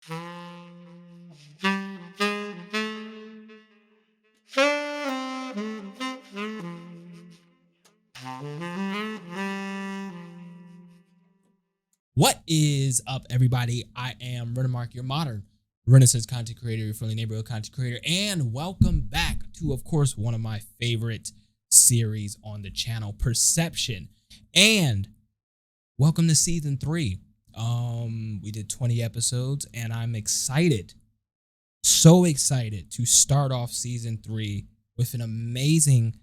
What is up, everybody? I am RenaMarq, your modern Renaissance content creator, your friendly neighborhood content creator, and welcome back to, of course, one of my favorite series on the channel, Per-Sception. And welcome to season 3. We did 20 episodes, and I'm excited, so excited to start off season 3 with an amazing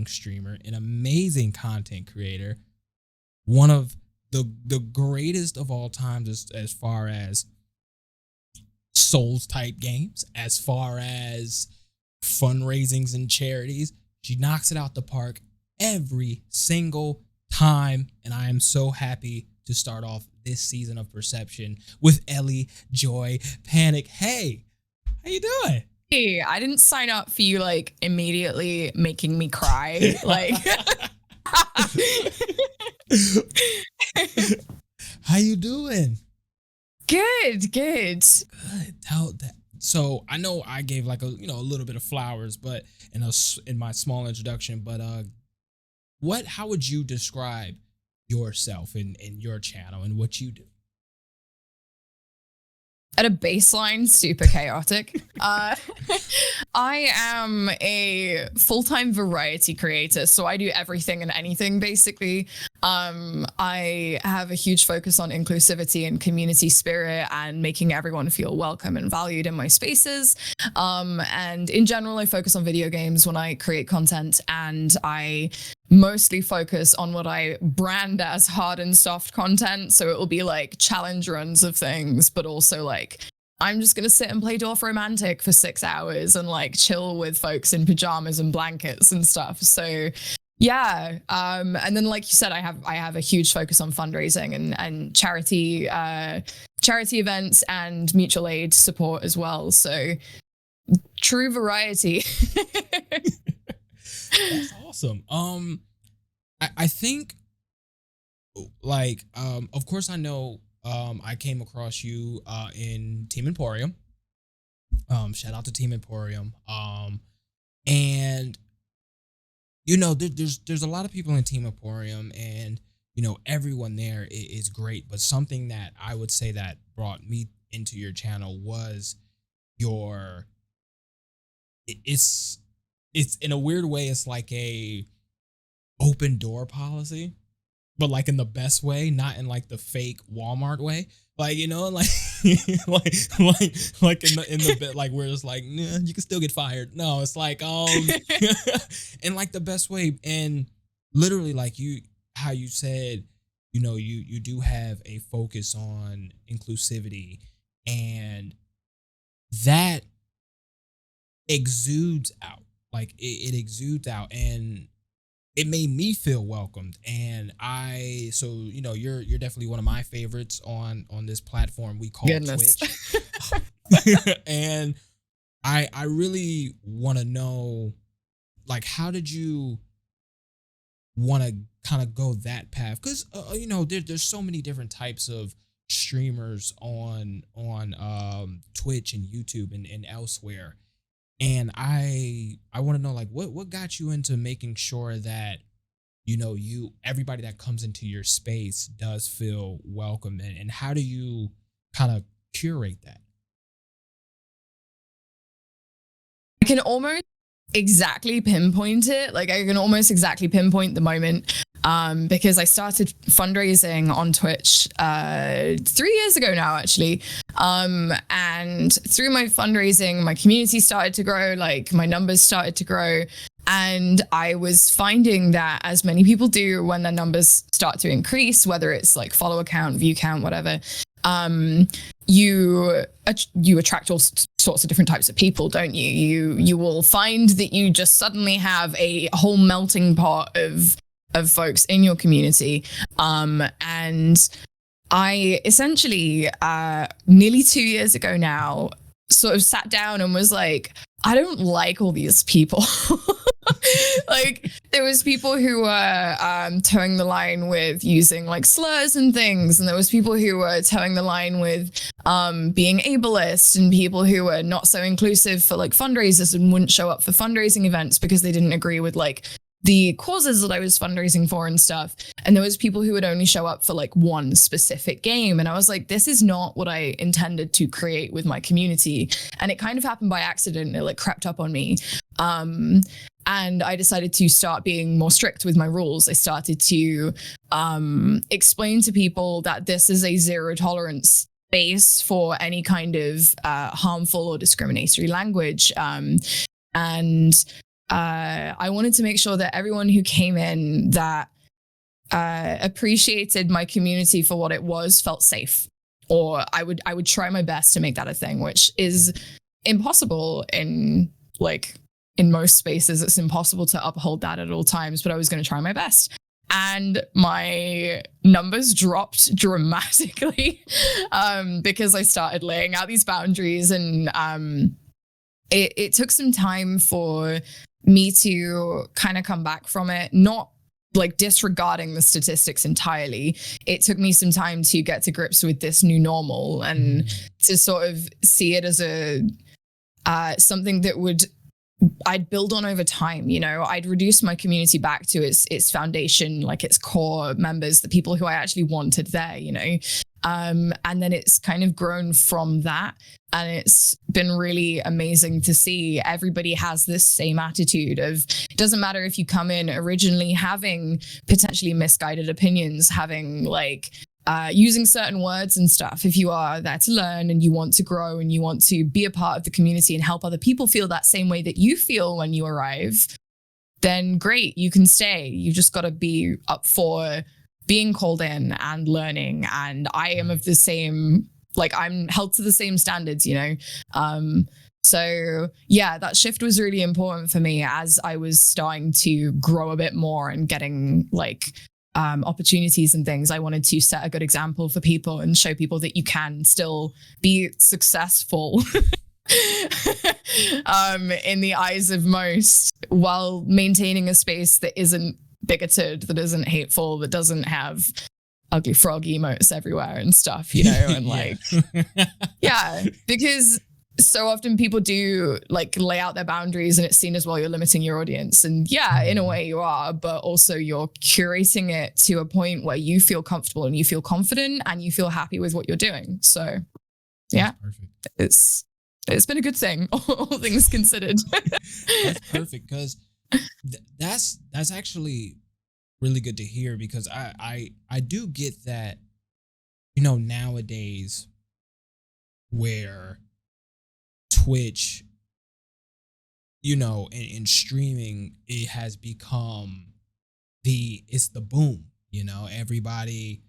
streamer, an amazing content creator, one of the greatest of all times as far as Souls type games, as far as fundraisings and charities. She knocks it out the park every single time, and I am so happy to start off this season of Per-Sception with EllieJoyPanic. Hey, how you doing? Hey, I didn't sign up for you like immediately making me cry. Like How you doing? Good. Good. So I know I gave like a little bit of flowers, but in my small introduction, but how would you describe yourself and your channel and what you do? At a baseline, super chaotic. I am a full-time variety creator, so I do everything and anything basically. I have a huge focus on inclusivity and community spirit and making everyone feel welcome and valued in my spaces. And in general, I focus on video games when I create content, and I mostly focus on what I brand as hard and soft content. So it will be like challenge runs of things, but also like I'm just going to sit and play Dwarf Romantic for 6 hours and like chill with folks in pajamas and blankets and stuff. So yeah. And then, like you said, I have a huge focus on fundraising and charity events and mutual aid support as well. So true variety. That's awesome. I think like of course I know I came across you in Team Emporium. Shout out to Team Emporium. And there's a lot of people in Team Emporium, and everyone there is great, but something that I would say that brought me into your channel was it's in a weird way, it's like a open door policy, but like in the best way, not in like the fake Walmart way. Like, like like in the bit, like where it's like, nah, you can still get fired. No, it's like, in like the best way. And literally like how you said, you do have a focus on inclusivity, and that exudes out. Like it exudes out, and it made me feel welcomed. And you're definitely one of my favorites on this platform we call Twitch. And I really want to know, like, how did you want to kind of go that path? Because there's so many different types of streamers on Twitch and YouTube and elsewhere. And I want to know, like, what got you into making sure that, everybody that comes into your space does feel welcome, and how do you kind of curate that? I can almost exactly pinpoint it. Like I can almost exactly pinpoint the moment. Because I started fundraising on Twitch 3 years ago now, actually. And through my fundraising, my community started to grow, like my numbers started to grow. And I was finding that, as many people do when their numbers start to increase, whether it's like follower count, view count, whatever, you attract all sorts of different types of people, don't you? You will find that you just suddenly have a whole melting pot of folks in your community. And I essentially, nearly 2 years ago now, sort of sat down and was like, I don't like all these people. Like there was people who were towing the line with using like slurs and things, and there was people who were towing the line with being ableist, and people who were not so inclusive for like fundraisers and wouldn't show up for fundraising events because they didn't agree with like the causes that I was fundraising for and stuff. And there was people who would only show up for like one specific game. And I was like, this is not what I intended to create with my community. And it kind of happened by accident. It like crept up on me. And I decided to start being more strict with my rules. I started to explain to people that this is a zero tolerance space for any kind of harmful or discriminatory language. I wanted to make sure that everyone who came in that appreciated my community for what it was felt safe, or I would try my best to make that a thing, which is impossible in most spaces. It's impossible to uphold that at all times, but I was going to try my best. And my numbers dropped dramatically because I started laying out these boundaries, and it took some time for me to kind of come back from it, not like disregarding the statistics entirely. It took me some time to get to grips with this new normal and to sort of see it as a something that I'd build on over time. You know, I'd reduce my community back to its foundation, like its core members, the people who I actually wanted there, you know. And then it's kind of grown from that. And it's been really amazing to see everybody has this same attitude of, it doesn't matter if you come in originally having potentially misguided opinions, having like using certain words and stuff. If you are there to learn and you want to grow and you want to be a part of the community and help other people feel that same way that you feel when you arrive, then great, you can stay. You just got to be up for being called in and learning. And I am of the same, like I'm held to the same standards, you know? So yeah, that shift was really important for me as I was starting to grow a bit more and getting like opportunities and things. I wanted to set a good example for people and show people that you can still be successful in the eyes of most, while maintaining a space that isn't bigoted, that isn't hateful, that doesn't have ugly frog emotes everywhere and stuff, you know, and like, yeah, because so often people do like lay out their boundaries and it's seen as, well, you're limiting your audience. And yeah, in a way you are, but also you're curating it to a point where you feel comfortable and you feel confident and you feel happy with what you're doing. So yeah, it's been a good thing, all things considered. That's perfect, because that's actually really good to hear, because I do get that, you know, nowadays where Twitch, you know, in streaming, it has become it's the boom, you know, everybody,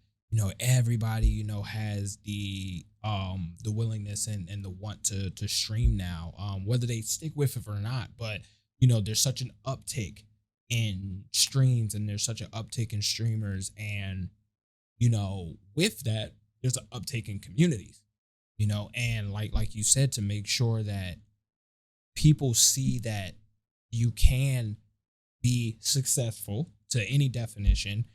has the willingness and the want to stream now, whether they stick with it or not. But, you know, there's such an uptick in streams and there's such an uptick in streamers. And, you know, with that, there's an uptick in communities, you know, and like you said, to make sure that people see that you can be successful to any definition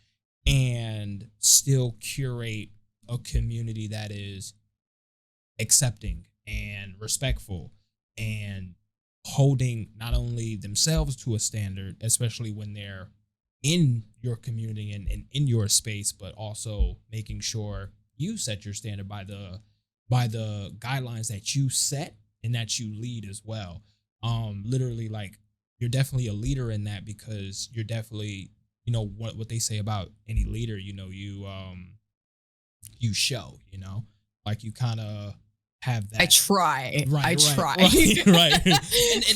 and still curate a community that is accepting and respectful and holding not only themselves to a standard, especially when they're in your community and in your space, but also making sure you set your standard by the guidelines that you set and that you lead as well. Literally, like, you're definitely a leader in that, because you're definitely, you know, what they say about any leader, you know, you show, you know, like you kind of have that. I try. Right. And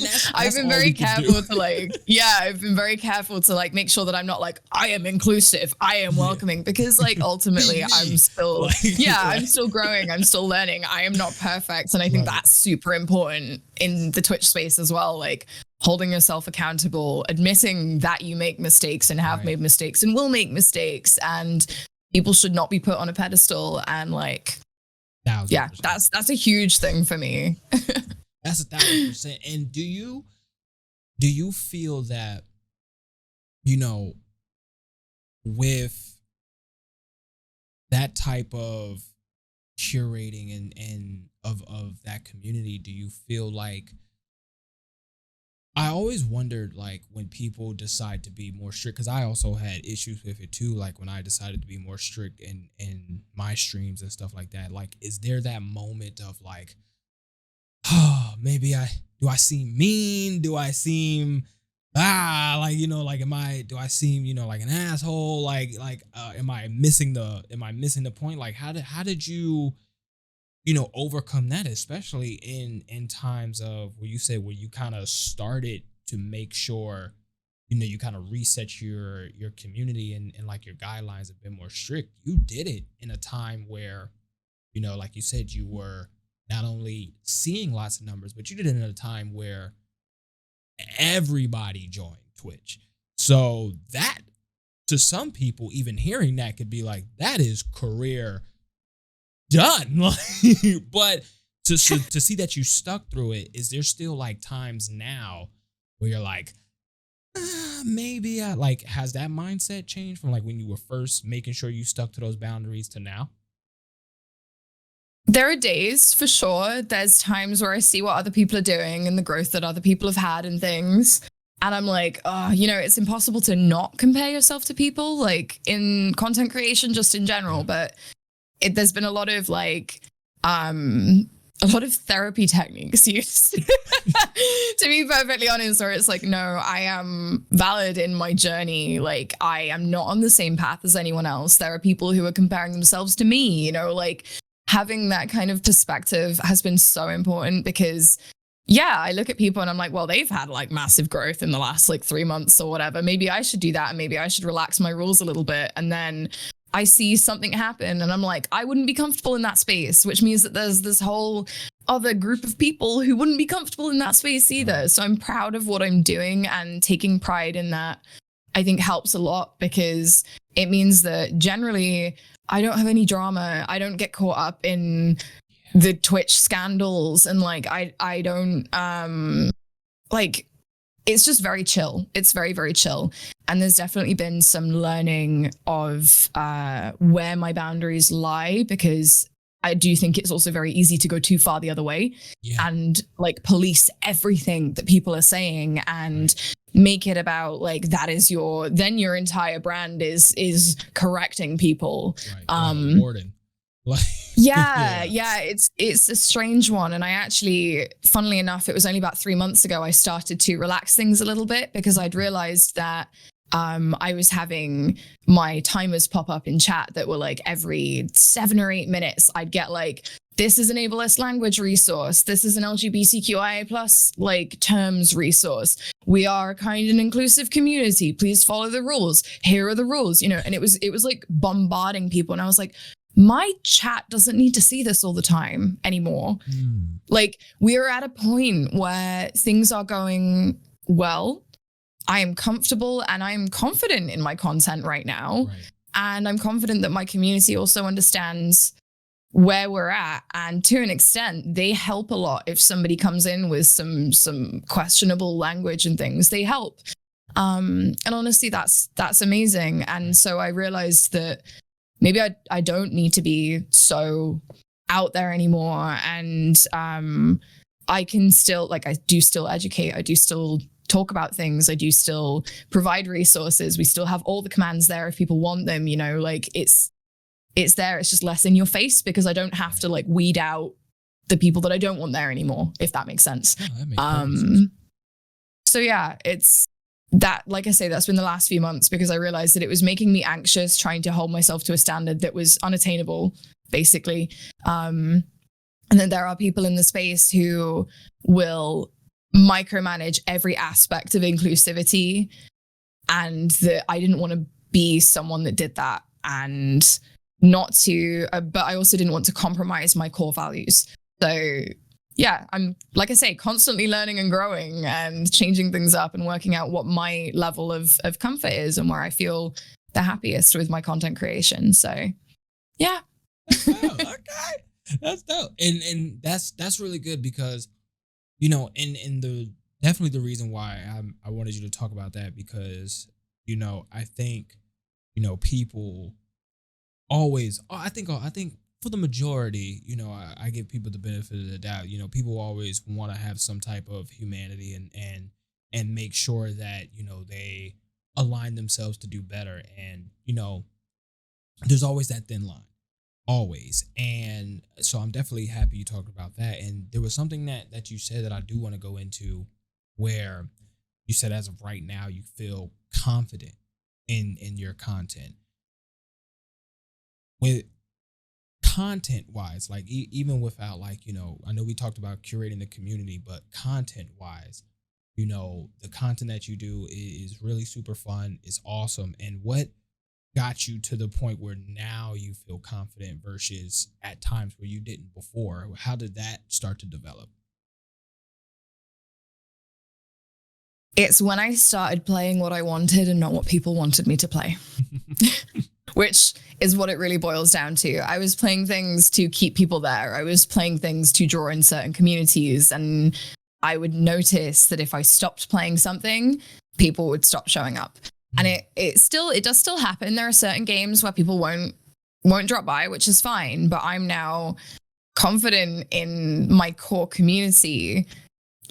that's I've been very careful to I've been very careful to make sure that I'm not like, I am inclusive, I am welcoming, because like ultimately I'm still, I'm still growing, I'm still learning, I am not perfect. And I think that's super important in the Twitch space as well. Like holding yourself accountable, admitting that you make mistakes and have made mistakes and will make mistakes, and people should not be put on a pedestal. And like, 1,000%. Yeah, that's a huge thing for me. That's 1,000%. And do you feel that you know, with that type of curating and of that community, do you feel like I always wondered like when people decide to be more strict, because I also had issues with it too. Like when I decided to be more strict in my streams and stuff like that. Like, is there that moment of like, oh, maybe I seem mean? Do I seem like, like do I seem, like an asshole? Am I missing the point? Like how did you overcome that, especially in times of where you kind of started to make sure you kind of reset your community and like your guidelines a bit more strict. You did it in a time where like you said, you were not only seeing lots of numbers, but you did it in a time where everybody joined Twitch. So that, to some people, even hearing that could be like, that is career done. But to see that you stuck through it, is there still like times now where you're like, maybe has that mindset changed from like when you were first making sure you stuck to those boundaries to now? There are days for sure. There's times where I see what other people are doing and the growth that other people have had and things. And I'm like, oh, it's impossible to not compare yourself to people, like in content creation, just in general. But there's been a lot of therapy techniques used to be perfectly honest, where it's like, no, I am valid in my journey. Like, I am not on the same path as anyone else. There are people who are comparing themselves to me, like having that kind of perspective has been so important because I look at people and I'm like, well, they've had like massive growth in the last like 3 months or whatever. Maybe I should do that. And maybe I should relax my rules a little bit. And then I see something happen and I'm like, I wouldn't be comfortable in that space, which means that there's this whole other group of people who wouldn't be comfortable in that space either. So I'm proud of what I'm doing, and taking pride in that, I think, helps a lot, because it means that generally I don't have any drama. I don't get caught up in the Twitch scandals, and like I don't like, it's just very chill. It's very, very chill. And there's definitely been some learning of where my boundaries lie, because I do think it's also very easy to go too far the other way and like police everything that people are saying and make it about like, that is your entire brand is correcting people. Warden. It's a strange one. And I actually, funnily enough, it was only about 3 months ago I started to relax things a little bit, because I'd realized that I was having my timers pop up in chat that were like every 7 or 8 minutes I'd get like, this is an ableist language resource, this is an LGBTQIA plus like terms resource, we are a kind and inclusive community, please follow the rules, here are the rules, and it was like bombarding people. And I was like, my chat doesn't need to see this all the time anymore. Like, we are at a point where things are going well. I am comfortable and I am confident in my content right now. And I'm confident that my community also understands where we're at. And to an extent, they help a lot. If somebody comes in with some questionable language and things, they help. And honestly, that's amazing. And so I realized that maybe I don't need to be so out there anymore. And I can still, like, I do still educate. I do still talk about things. I do still provide resources. We still have all the commands there if people want them, like it's there. It's just less in your face, because I don't have to like weed out the people that I don't want there anymore, if that makes sense. That makes sense. So yeah, it's that, like I say, that's been the last few months, because I realized that it was making me anxious trying to hold myself to a standard that was unattainable, basically. And then there are people in the space who will micromanage every aspect of inclusivity, and that I didn't want to be someone that did that, and not to, but I also didn't want to compromise my core values. So yeah, I'm, like I say, constantly learning and growing and changing things up and working out what my level of comfort is and where I feel the happiest with my content creation. So yeah. Okay. That's dope. And that's really good, because and the definitely the reason why I wanted you to talk about that, because I think, people always, I think for the majority, I give people the benefit of the doubt. People always want to have some type of humanity and make sure that, they align themselves to do better. And, there's always that thin line. Always. And so I'm definitely happy you talked about that. And there was something that you said that I do want to go into, where you said as of right now you feel confident in your content. With content wise, like even without, like, I know we talked about curating the community, but content wise, the content that you do is really super fun. It's awesome. And what got you to the point where now you feel confident versus at times where you didn't before? How did that start to develop? It's when I started playing what I wanted and not what people wanted me to play, which is what it really boils down to. I was playing things to keep people there. I was playing things to draw in certain communities, and I would notice that if I stopped playing something, people would stop showing up. And it does still happen. There are certain games where people won't drop by, which is fine. But I'm now confident in my core community.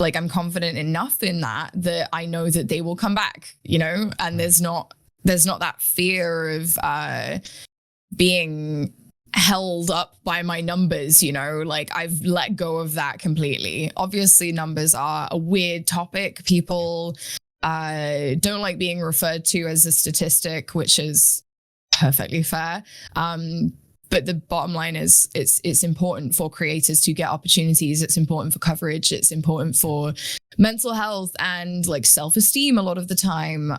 Like, I'm confident enough in that I know that they will come back, and there's not that fear of being held up by my numbers, like I've let go of that completely. Obviously, numbers are a weird topic. People don't like being referred to as a statistic, which is perfectly fair. But the bottom line is it's important for creators to get opportunities. It's important for coverage. It's important for mental health and like self-esteem a lot of the time.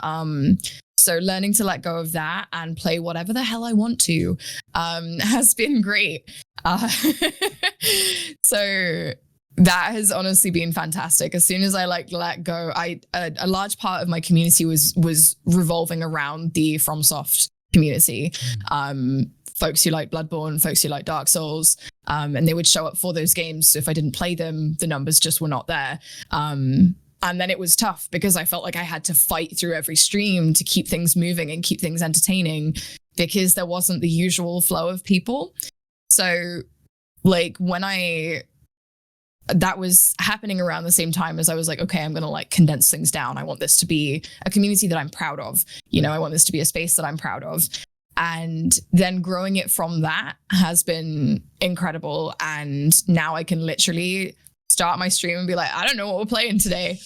So learning to let go of that and play whatever the hell I want to has been great. So that has honestly been fantastic. As soon as I let go, a large part of my community was revolving around the FromSoft community. Folks who like Bloodborne, folks who like Dark Souls, and they would show up for those games. So if I didn't play them, the numbers just were not there. And then it was tough because I felt like I had to fight through every stream to keep things moving and keep things entertaining because there wasn't the usual flow of people. So like that was happening around the same time as I was like, okay, I'm going to like condense things down. I want this to be a community that I'm proud of. I want this to be a space that I'm proud of. And then growing it from that has been incredible. And now I can literally start my stream and be like, I don't know what we're playing today.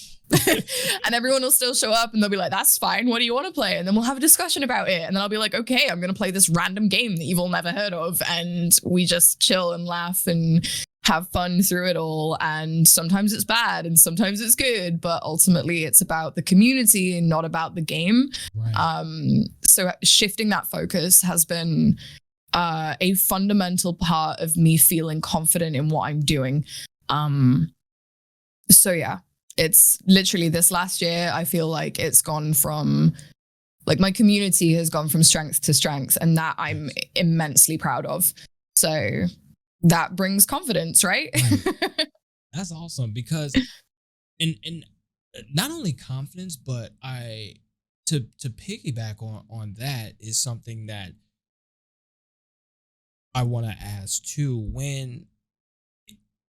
And everyone will still show up and they'll be like, that's fine. What do you want to play? And then we'll have a discussion about it. And then I'll be like, okay, I'm going to play this random game that you've all never heard of. And we just chill and laugh and have fun through it all. And sometimes it's bad and sometimes it's good, but ultimately it's about the community and not about the game. Right. So shifting that focus has been a fundamental part of me feeling confident in what I'm doing. So yeah, it's literally this last year, I feel like it's gone from like my community has gone from strength to strength, and that I'm immensely proud of. So that brings confidence, right? Right. That's awesome because and not only confidence, but to piggyback on that is something that I want to ask too. When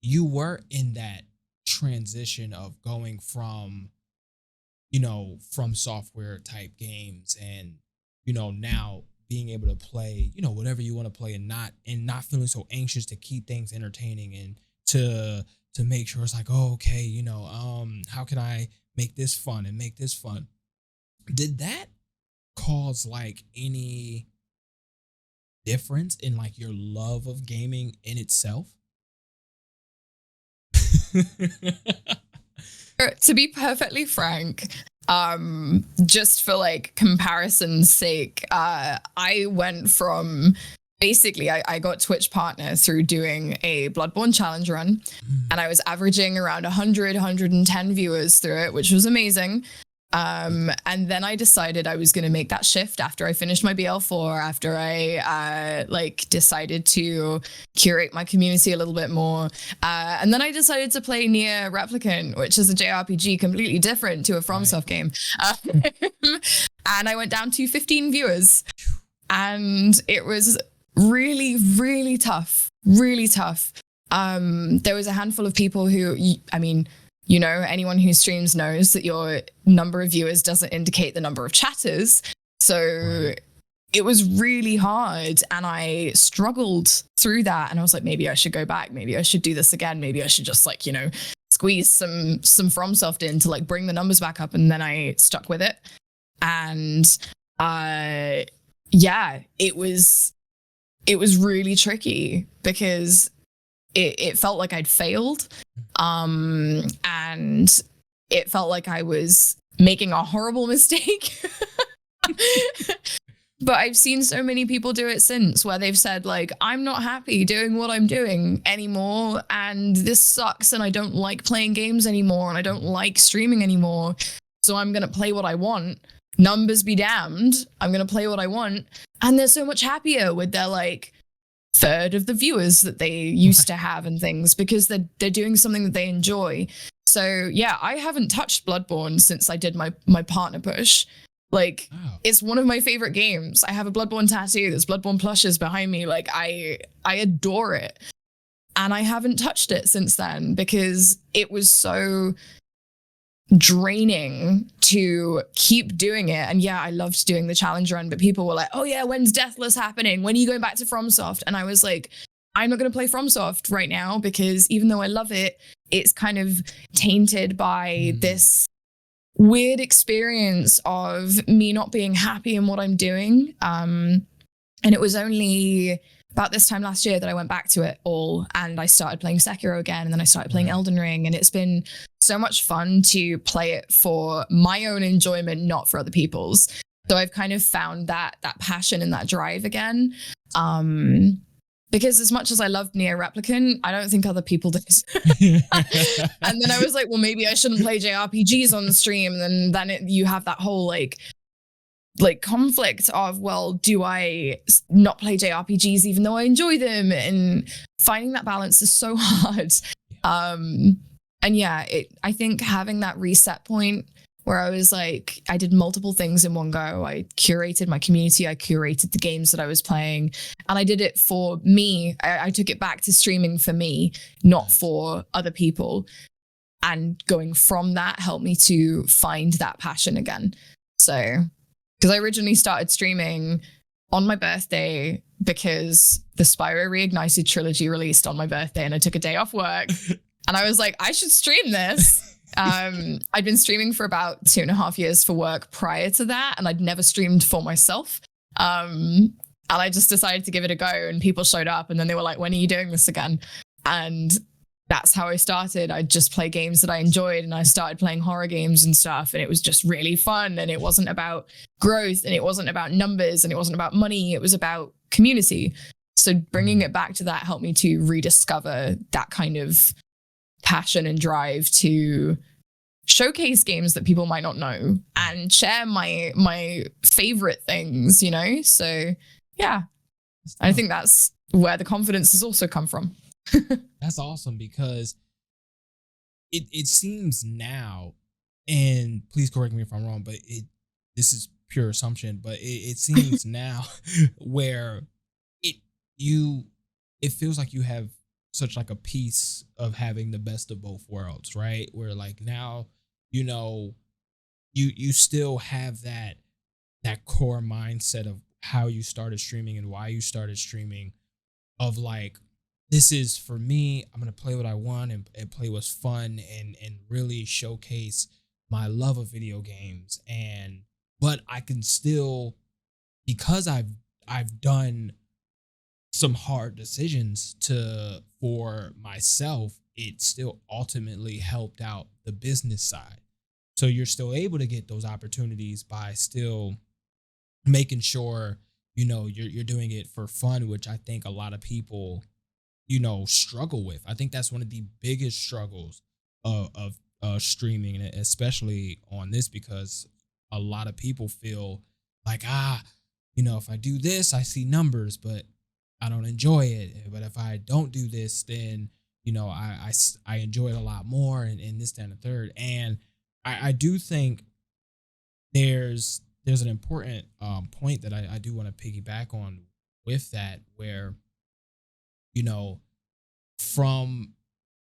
you were in that transition of going from, from software type games and, now being able to play, whatever you want to play and not feeling so anxious to keep things entertaining and to make sure it's like, oh, okay, how can I make this fun and make this fun? Did that cause like any difference in like your love of gaming in itself? To be perfectly frank, just for like comparison's sake, I went from basically I got Twitch partner through doing a Bloodborne challenge run, and I was averaging around 110 viewers through it, which was amazing. And then I decided I was going to make that shift after I finished my BL4, after I decided to curate my community a little bit more. And then I decided to play Nier Replicant, which is a JRPG completely different to a FromSoft game. and I went down to 15 viewers. And it was really, really tough. Really tough. There was a handful of people who, I mean, you know, anyone who streams knows that your number of viewers doesn't indicate the number of chatters. So it was really hard, and I struggled through that. And I was like, maybe I should go back. Maybe I should do this again. Maybe I should just like, you know, squeeze some FromSoft in to like bring the numbers back up. And then I stuck with it. And yeah, it was really tricky because it felt like I'd failed. And it felt like I was making a horrible mistake. But I've seen so many people do it since, where they've said like, I'm not happy doing what I'm doing anymore, and this sucks, and I don't like playing games anymore, and I don't like streaming anymore. So I'm going to play what I want. Numbers be damned. I'm going to play what I want. And they're so much happier with their like third of the viewers that they used to have and things, because they're doing something that they enjoy. So yeah, I haven't touched Bloodborne since I did my partner push. Like, it's one of my favorite games. I have a Bloodborne tattoo. There's Bloodborne plushes behind me. Like, I adore it. And I haven't touched it since then because it was so draining to keep doing it. And yeah, I loved doing the challenge run, but people were like, oh yeah, when's Deathless happening? When are you going back to FromSoft? And I was like, I'm not going to play FromSoft right now, because even though I love it, it's kind of tainted by this weird experience of me not being happy in what I'm doing. And it was only about this time last year that I went back to it all, and I started playing Sekiro again, and then I started playing Elden Ring, and it's been so much fun to play it for my own enjoyment, not for other people's. So I've kind of found that passion and that drive again. Because as much as I loved Nier Replicant, I don't think other people did. And then I was like, well, maybe I shouldn't play JRPGs on the stream. And then you have that whole like conflict of, well, do I not play JRPGs even though I enjoy them? And finding that balance is so hard. And yeah, I think having that reset point where I was like, I did multiple things in one go. I curated my community. I curated the games that I was playing, and I did it for me. I took it back to streaming for me, not for other people. And going from that helped me to find that passion again. So, because I originally started streaming on my birthday because the Spyro Reignited trilogy released on my birthday, and I took a day off work and I was like, I should stream this. I'd been streaming for about 2.5 years for work prior to that, and I'd never streamed for myself. And I just decided to give it a go, and people showed up, and then they were like, when are you doing this again? And that's how I started. I'd just play games that I enjoyed, and I started playing horror games and stuff, and it was just really fun. And it wasn't about growth, and it wasn't about numbers, and it wasn't about money. It was about community. So bringing it back to that helped me to rediscover that kind of passion and drive to showcase games that people might not know and share my favorite things, you know? So yeah, I think that's where the confidence has also come from. That's awesome, because it seems now, and please correct me if I'm wrong, but this is pure assumption, but it seems now where it feels like you have such like a piece of having the best of both worlds, right? Where like now, you know, you still have that core mindset of how you started streaming and why you started streaming, of like, this is for me, I'm going to play what I want and play what's fun and really showcase my love of video games. But I can still, because I've done some hard decisions for myself, it still ultimately helped out the business side. So you're still able to get those opportunities by still making sure, you know, you're doing it for fun, which I think a lot of people, you know, struggle with. I think that's one of the biggest struggles of streaming, and especially on this, because a lot of people feel like, you know, if I do this, I see numbers, but I don't enjoy it. But if I don't do this, then, you know, I enjoy it a lot more, and this, that, and the third. And I do think there's there's an important point that I do want to piggyback on with that, where, you know, from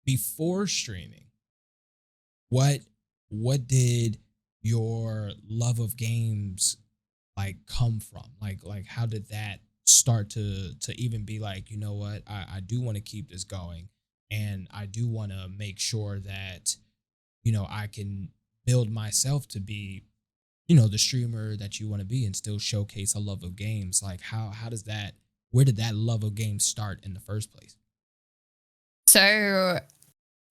before streaming, what did your love of games like come from? Like how did that start to even be like, you know what, I do want to keep this going, and I do want to make sure that, you know, I can build myself to be, you know, the streamer that you want to be and still showcase a love of games? Like how does that, where did that love of games start in the first place? So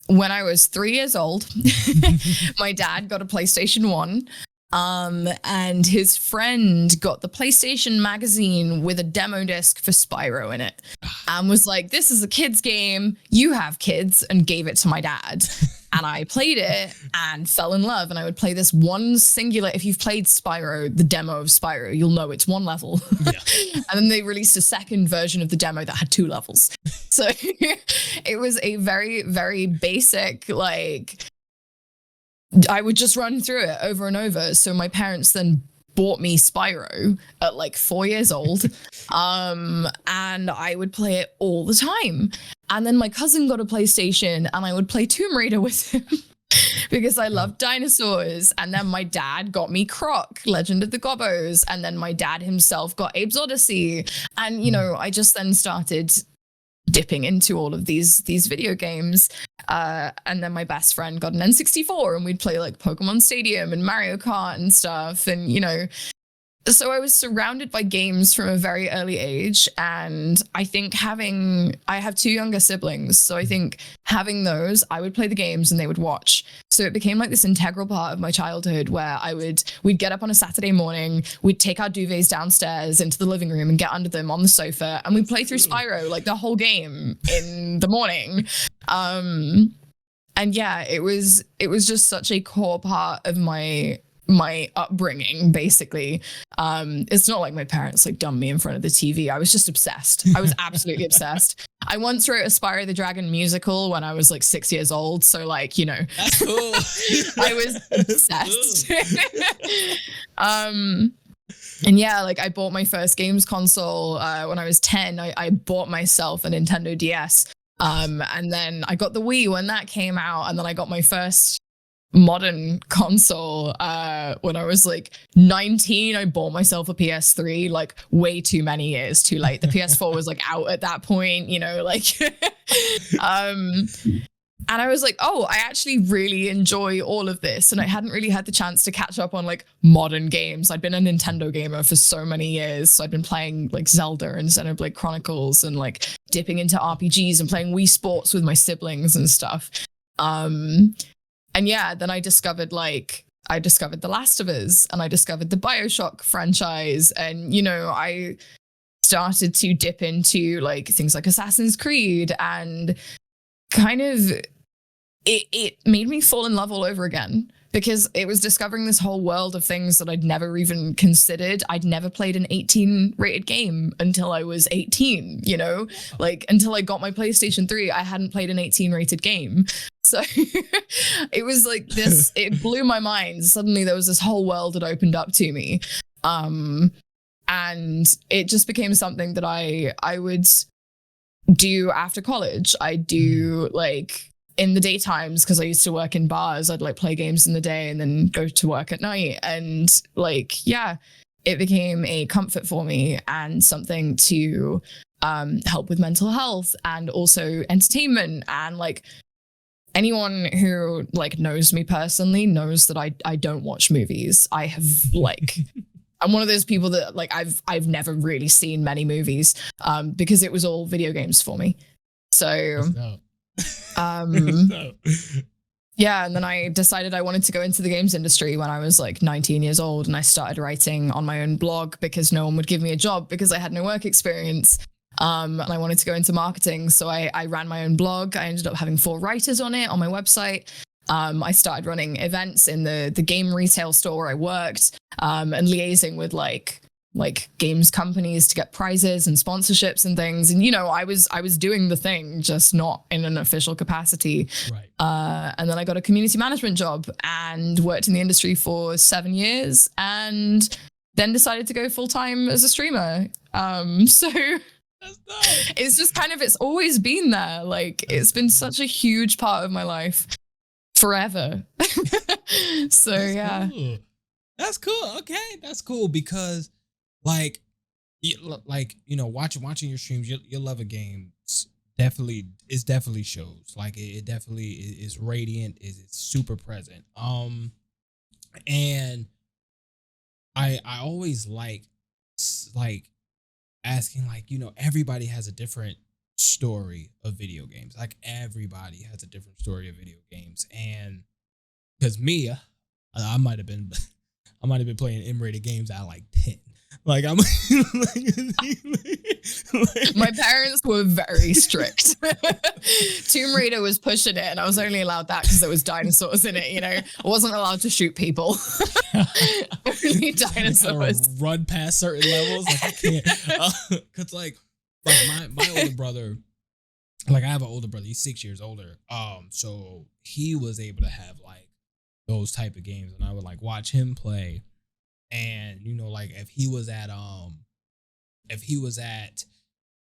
when I was 3 years old, my dad got a PlayStation 1. And his friend got the PlayStation magazine with a demo disc for Spyro in it, and was like, this is a kid's game, you have kids, and gave it to my dad. And I played it and fell in love. And I would play this one singular, if you've played Spyro, the demo of Spyro, you'll know it's one level. Yeah. And then they released a second version of the demo that had 2 levels. So it was a very, very basic, like, I would just run through it over and over. So my parents then bought me Spyro at like 4 years old. And I would play it all the time. And then my cousin got a PlayStation and I would play Tomb Raider with him because I loved dinosaurs. And then my dad got me Croc, Legend of the Gobbos. And then my dad himself got Abe's Odyssey. And, you know, I just then started dipping into all of these video games. And then my best friend got an N64 and we'd play like Pokemon Stadium and Mario Kart and stuff. And, you know, so I was surrounded by games from a very early age. And I think I have 2 younger siblings. So I think having those, I would play the games and they would watch. So it became like this integral part of my childhood where we'd get up on a Saturday morning, we'd take our duvets downstairs into the living room and get under them on the sofa, and we'd play through Spyro, like the whole game in the morning. And yeah, it was just such a core part of my upbringing, basically. It's not like my parents like dumped me in front of the TV. I was just obsessed. I was absolutely obsessed. I once wrote a Spyro the Dragon musical when I was like 6 years old. So like, you know, that's cool. I was obsessed. And yeah, like I bought my first games console when I was 10. I bought myself a Nintendo DS. And then I got the Wii when that came out, and then I got my first modern console when I was like 19. I bought myself a PS3 like way too many years too late. The PS4 was like out at that point, you know, like and I was like, oh, I actually really enjoy all of this. And I hadn't really had the chance to catch up on like modern games. I'd been a Nintendo gamer for so many years. So I'd been playing like Zelda and Xenoblade Chronicles and like dipping into RPGs and playing Wii Sports with my siblings and stuff. And yeah, then I discovered The Last of Us, and I discovered the BioShock franchise. And, you know, I started to dip into like things like Assassin's Creed, and kind of it made me fall in love all over again, because it was discovering this whole world of things that I'd never even considered. I'd never played an 18 rated game until I was 18, you know, like until I got my PlayStation 3, I hadn't played an 18 rated game. So it was like this, it blew my mind. Suddenly there was this whole world that opened up to me. And it just became something that I would do after college. I do like in the daytimes, because I used to work in bars. I'd like play games in the day and then go to work at night. And like, yeah, it became a comfort for me and something to help with mental health and also entertainment. And like anyone who like knows me personally knows that I don't watch movies. I have like I'm one of those people that like I've never really seen many movies because it was all video games for me. So yeah, and then I decided I wanted to go into the games industry when I was like 19 years old, and I started writing on my own blog because no one would give me a job because I had no work experience. And I wanted to go into marketing. So I ran my own blog. I ended up having 4 writers on it on my website. I started running events in the game retail store where I worked, and liaising with like games companies to get prizes and sponsorships and things. And, you know, I was doing the thing, just not in an official capacity. Right. And then I got a community management job and worked in the industry for 7 years. And then decided to go full time as a streamer. So That's dope. it's just kind of, it's always been there. Like, it's been such a huge part of my life forever. So That's yeah. cool. That's cool. Okay, that's cool because, like, watching your streams, your love of games definitely shows. Like, it definitely is radiant. It's super present. And I always like asking, like, everybody has a different story of video games. Like, everybody has a different story of video games, and because me, I might have been playing M-rated games at like 10. Like, I'm My parents were very strict. Tomb Raider was pushing it, and I was only allowed that because there was dinosaurs in it. I wasn't allowed to shoot people. Only dinosaurs. Run past certain levels. Like, I can't. Cause like my older brother, like, I have an older brother. He's 6 years older. So he was able to have like those type of games, and I would like watch him play. And like, if he was at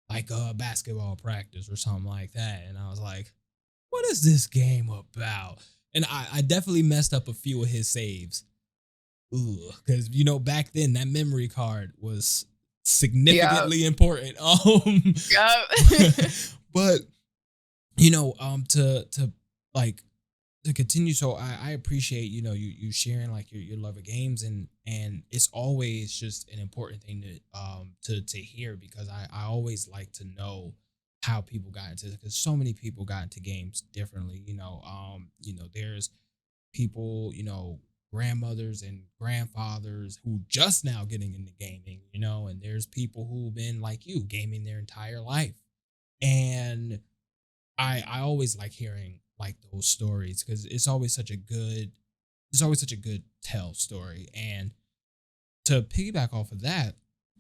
like a basketball practice or something like that, and I was like, what is this game about? And I definitely messed up a few of his saves. Ooh, because back then that memory card was significantly important. But to continue, so I appreciate you sharing like your love of games, and it's always just an important thing to hear, because I always like to know how people got into it, because so many people got into games differently. There's people, grandmothers and grandfathers who just now getting into gaming, and there's people who've been like you, gaming their entire life. And I always like hearing like those stories, because it's always such a good tell story. And to piggyback off of that,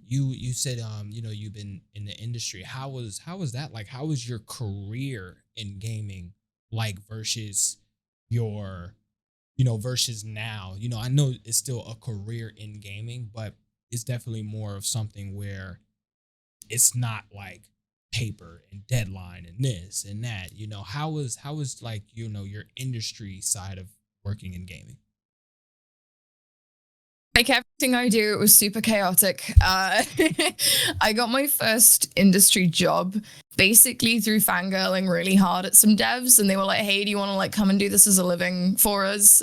you said you've been in the industry. How was that? Like, how was your career in gaming like versus your versus now? I know it's still a career in gaming, but it's definitely more of something where it's not like paper and deadline and this and that. How was like your industry side of working in gaming? Like everything I do, it was super chaotic. I got my first industry job basically through fangirling really hard at some devs, and they were like, hey, do you want to like come and do this as a living for us?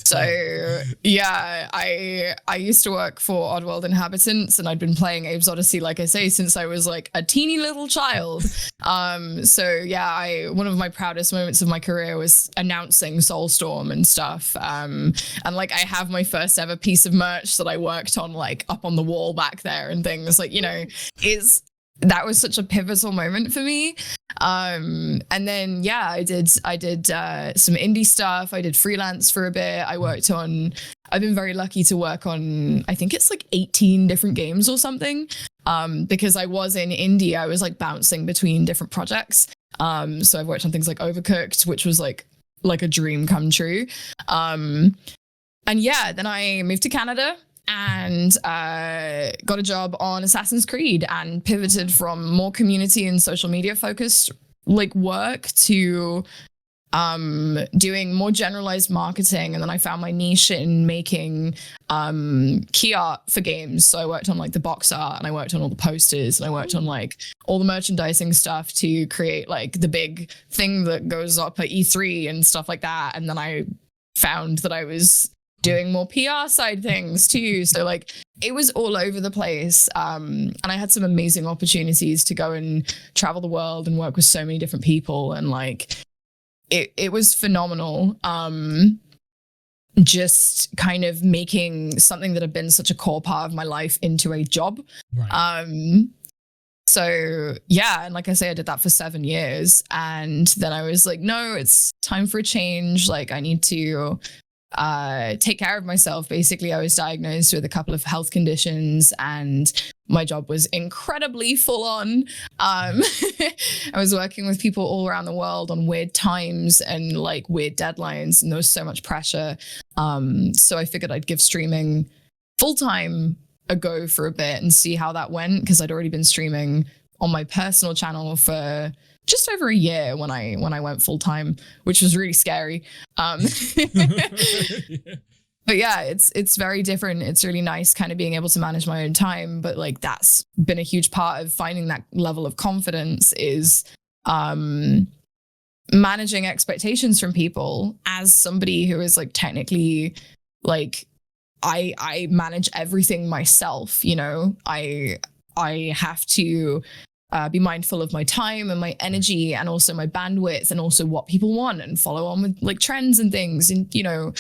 So yeah, I used to work for Oddworld Inhabitants, and I'd been playing Abe's Odyssey, like I say, since I was like a teeny little child. So yeah, one of my proudest moments of my career was announcing Soulstorm and stuff. And like, I have my first ever piece of merch that I worked on like up on the wall back there and things, like, that was such a pivotal moment for me. And then yeah, I did some indie stuff. I did freelance for a bit. I've been very lucky to work on, I think it's like 18 different games or something. Because I was in indie, I was like bouncing between different projects. So I've worked on things like Overcooked, which was like a dream come true. And yeah, then I moved to Canada and got a job on Assassin's Creed, and pivoted from more community and social media focused like work to doing more generalized marketing. And then I found my niche in making key art for games. So I worked on like the box art, and I worked on all the posters, and I worked on like all the merchandising stuff to create like the big thing that goes up at E3 and stuff like that. And then I found that I was doing more PR side things too. So like, it was all over the place. And I had some amazing opportunities to go and travel the world and work with so many different people. And like, it was phenomenal. Just kind of making something that had been such a core part of my life into a job. Right. So yeah, and like I say, I did that for 7 years. And then I was like, no, it's time for a change. Like, I need to take care of myself. Basically, I was diagnosed with a couple of health conditions, and my job was incredibly full on. I was working with people all around the world on weird times and like weird deadlines, and there was so much pressure. So I figured I'd give streaming full-time a go for a bit and see how that went, because I'd already been streaming on my personal channel for just over a year when I went full-time, which was really scary. But yeah, it's very different. It's really nice kind of being able to manage my own time. But like, that's been a huge part of finding that level of confidence, is managing expectations from people as somebody who is like technically like, I manage everything myself. You know, I have to be mindful of my time and my energy, and also my bandwidth, and also what people want, and follow on with like trends and things. And, you know,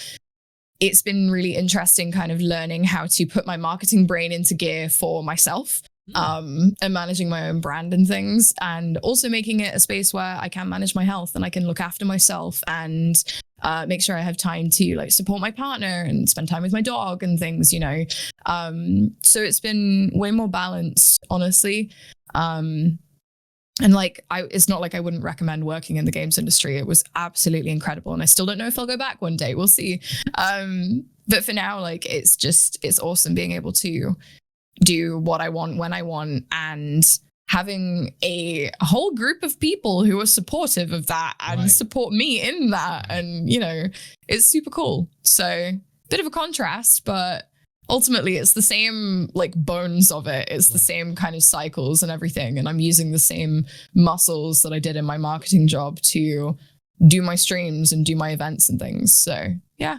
it's been really interesting kind of learning how to put my marketing brain into gear for myself, and managing my own brand and things, and also making it a space where I can manage my health and I can look after myself and make sure I have time to like support my partner and spend time with my dog and things, you know. So it's been way more balanced, honestly. And like, it's not like I wouldn't recommend working in the games industry. It was absolutely incredible. And I still don't know if I'll go back one day. We'll see. But for now, like, it's awesome being able to do what I want when I want, and having a whole group of people who are supportive of that and support me in that. And, you know, it's super cool. So bit of a contrast, but ultimately it's the same like bones of it. It's the same kind of cycles and everything. And I'm using the same muscles that I did in my marketing job to do my streams and do my events and things. So yeah,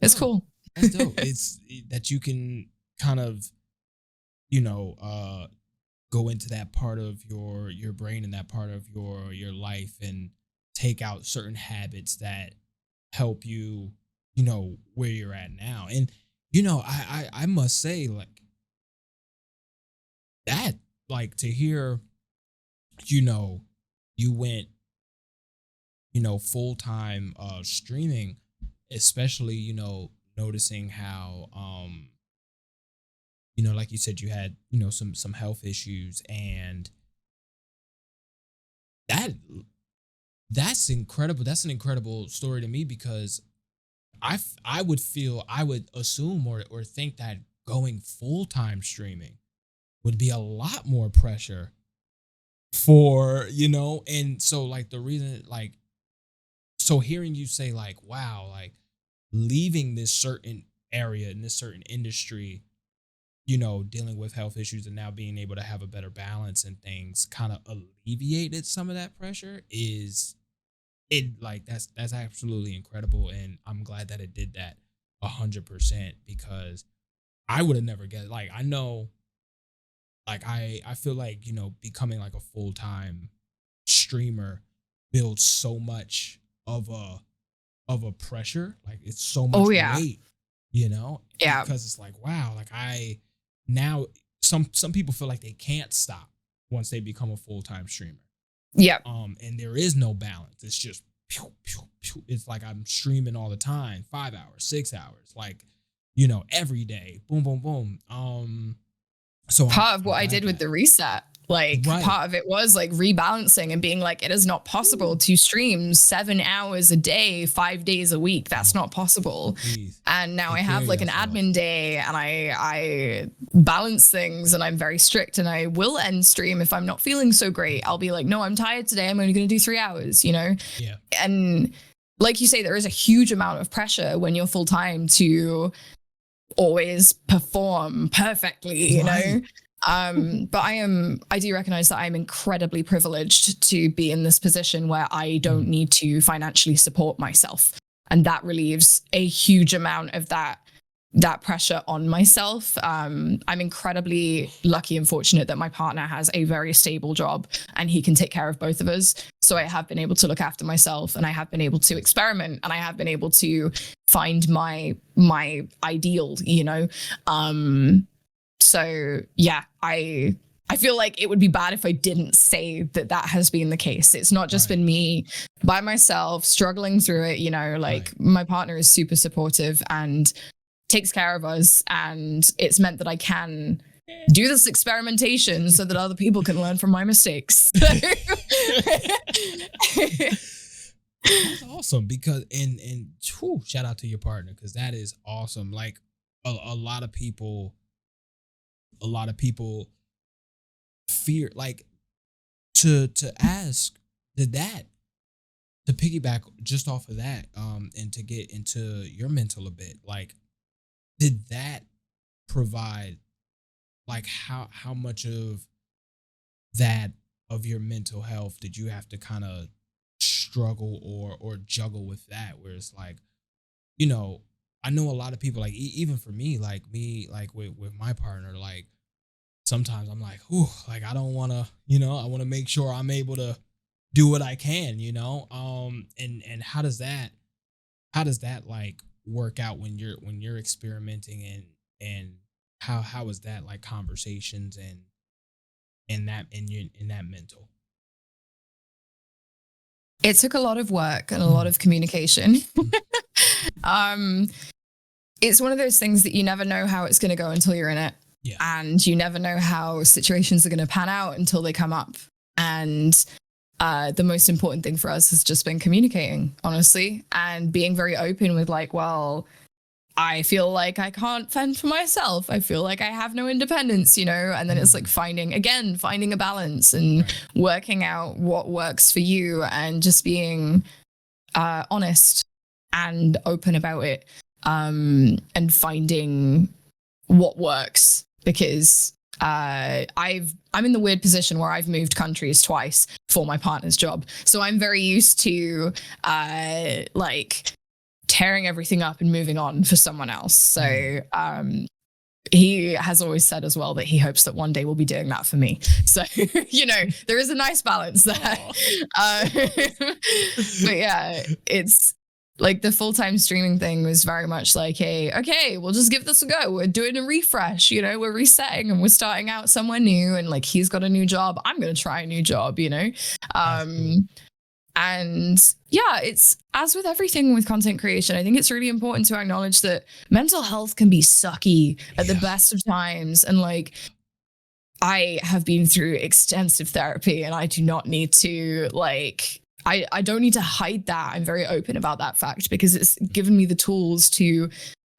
it's cool. That's dope. It's that you can kind of, you know, go into that part of your brain and that part of your life and take out certain habits that help you, you know, where you're at now. And you know, I must say, like, that, like, to hear, you know, you went, you know, full-time streaming, especially, you know, noticing how, you know, like you said, you had, you know, some health issues, and that's incredible. That's an incredible story to me, because I would assume or think that going full-time streaming would be a lot more pressure for, you know. And so like the reason, like, so hearing you say like, wow, like leaving this certain area in this certain industry, you know, dealing with health issues and now being able to have a better balance and things kind of alleviated some of that pressure that's absolutely incredible. And I'm glad that it did that 100%, because I would have never guessed. Like, I know, like, I feel like, you know, becoming like a full-time streamer builds so much of a pressure. Like, it's so much weight, you know? Yeah. Because it's like, wow, like now some people feel like they can't stop once they become a full-time streamer. Yeah. And there is no balance. It's just pew, pew, pew. It's like I'm streaming all the time, 5 hours, 6 hours, like, you know, every day. Boom, boom, boom. So part of what I did with the reset, like part of it was like rebalancing and being like, it is not possible to stream 7 hours a day, 5 days a week. That's not possible. And now I have like an admin day, and I balance things, and I'm very strict, and I will end stream if I'm not feeling so great. I'll be like, no, I'm tired today. I'm only going to do 3 hours, you know? Yeah. And like you say, there is a huge amount of pressure when you're full time to always perform perfectly, you know? But I do recognize that I'm incredibly privileged to be in this position where I don't need to financially support myself. And that relieves a huge amount of that pressure on myself. I'm incredibly lucky and fortunate that my partner has a very stable job and he can take care of both of us. So I have been able to look after myself, and I have been able to experiment, and I have been able to find my ideal, you know? So yeah, I feel like it would be bad if I didn't say that has been the case. It's not just been me by myself struggling through it, you know, like my partner is super supportive and takes care of us. And it's meant that I can do this experimentation so that other people can learn from my mistakes. That's awesome, because and shout out to your partner, because that is awesome. Like, a lot of people, a lot of people fear, like, to ask, did that, to piggyback just off of that, and to get into your mental a bit, like, did that provide, like, how much of that, of your mental health did you have to kind of struggle or juggle with that, where it's like, you know, I know a lot of people, like, even for me, like with my partner, like, sometimes I'm like, whew, like, I don't want to, I want to make sure I'm able to do what I can, and how does that like work out when you're experimenting, and how is that, like, conversations and that in that mental. It took a lot of work and a lot of communication. um, it's one of those things that you never know how it's going to go until you're in it. Yeah. And you never know how situations are going to pan out until they come up. And the most important thing for us has just been communicating, honestly, and being very open with, like, well, I feel like I can't fend for myself. I feel like I have no independence, and then it's like finding a balance and Right. working out what works for you, and just being honest and open about it, and finding what works, because I'm in the weird position where I've moved countries twice for my partner's job. So I'm very used to like tearing everything up and moving on for someone else. So he has always said as well that he hopes that one day we'll be doing that for me. So, there is a nice balance there. But yeah, it's like the full-time streaming thing was very much like, hey, okay, we'll just give this a go. We're doing a refresh, we're resetting and we're starting out somewhere new. And like, he's got a new job. I'm going to try a new job, Cool. And yeah, it's as with everything with content creation, I think it's really important to acknowledge that mental health can be sucky at the Yeah. best of times. And like, I have been through extensive therapy, and I do not need to I don't need to hide that. I'm very open about that fact, because it's given me the tools to,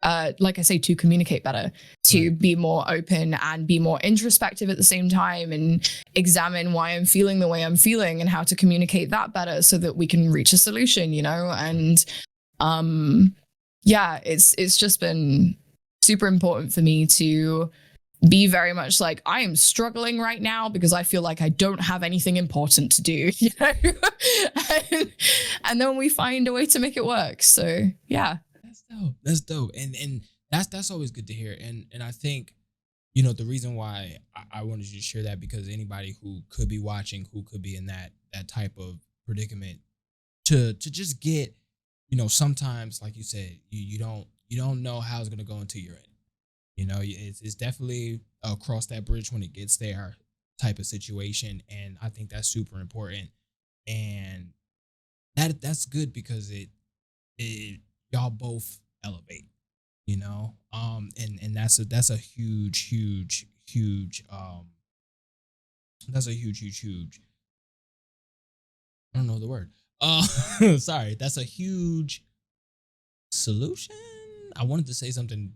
like I say, to communicate better, to Right. be more open and be more introspective at the same time, and examine why I'm feeling the way I'm feeling and how to communicate that better so that we can reach a solution, and yeah, it's just been super important for me to be very much like, I am struggling right now because I feel like I don't have anything important to do, and then we find a way to make it work. So yeah. That's dope. That's dope. And that's always good to hear. And I think, the reason why I wanted you to share that, because anybody who could be watching, who could be in that type of predicament, to just get, sometimes, like you said, you don't know how it's gonna go until you're in. It's definitely across that bridge when it gets there type of situation, and I think that's super important. And that's good, because it y'all both elevate, and that's a huge that's a huge, I don't know the word. Sorry, that's a huge solution. I wanted to say something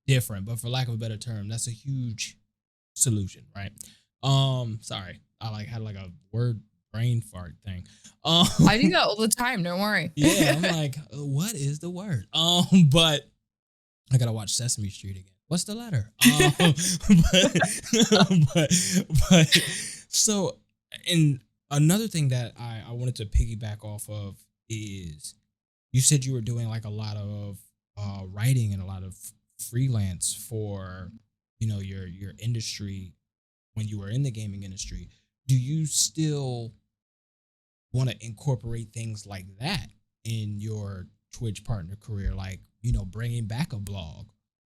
different, but for lack of a better term, that's a huge solution, right? Sorry, I had like a word brain fart thing. I do that all the time, don't worry. Yeah, I'm like, what is the word? But I gotta watch Sesame Street again. What's the letter? But so, and another thing that I wanted to piggyback off of is, you said you were doing like a lot of writing and a lot of freelance for, your industry when you were in the gaming industry. Do you still want to incorporate things like that in your Twitch partner career, like, bringing back a blog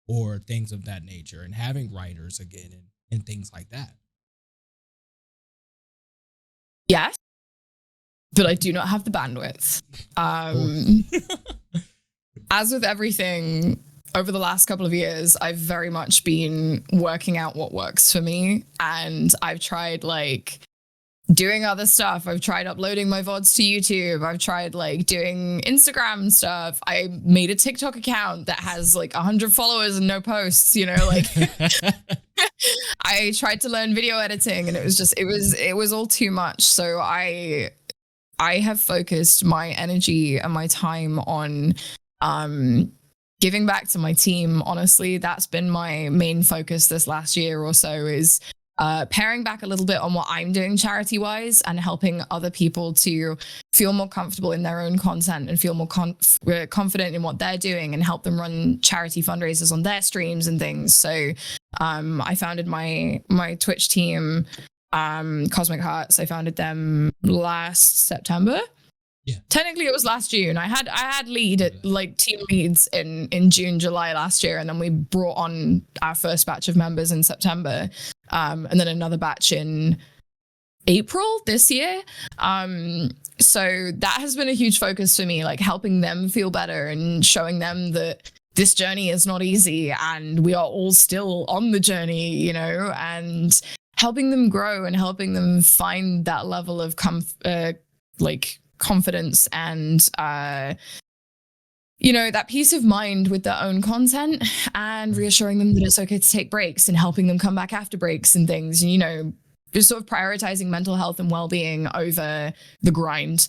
or things of that nature, and having writers again, and things like that? Yes, but I do not have the bandwidth. As with everything over the last couple of years, I've very much been working out what works for me. And I've tried, like, doing other stuff. I've tried uploading my VODs to YouTube. I've tried like doing Instagram stuff. I made a TikTok account that has like 100 followers and no posts, you know, like I tried to learn video editing and it was all too much. So I have focused my energy and my time on giving back to my team. Honestly, that's been my main focus this last year or so, is paring back a little bit on what I'm doing charity wise and helping other people to feel more comfortable in their own content and feel more confident in what they're doing and help them run charity fundraisers on their streams and things. So I founded my Twitch team, Cosmic Hearts. I founded them last September. Yeah. Technically it was last June. I had like team leads in June, July last year, and then we brought on our first batch of members in September, and then another batch in April this year. So that has been a huge focus for me, like helping them feel better and showing them that this journey is not easy and we are all still on the journey, you know, and helping them grow and helping them find that level of confidence and you know, that peace of mind with their own content, and reassuring them that it's okay to take breaks and helping them come back after breaks and things, and, you know, just sort of prioritizing mental health and well-being over the grind.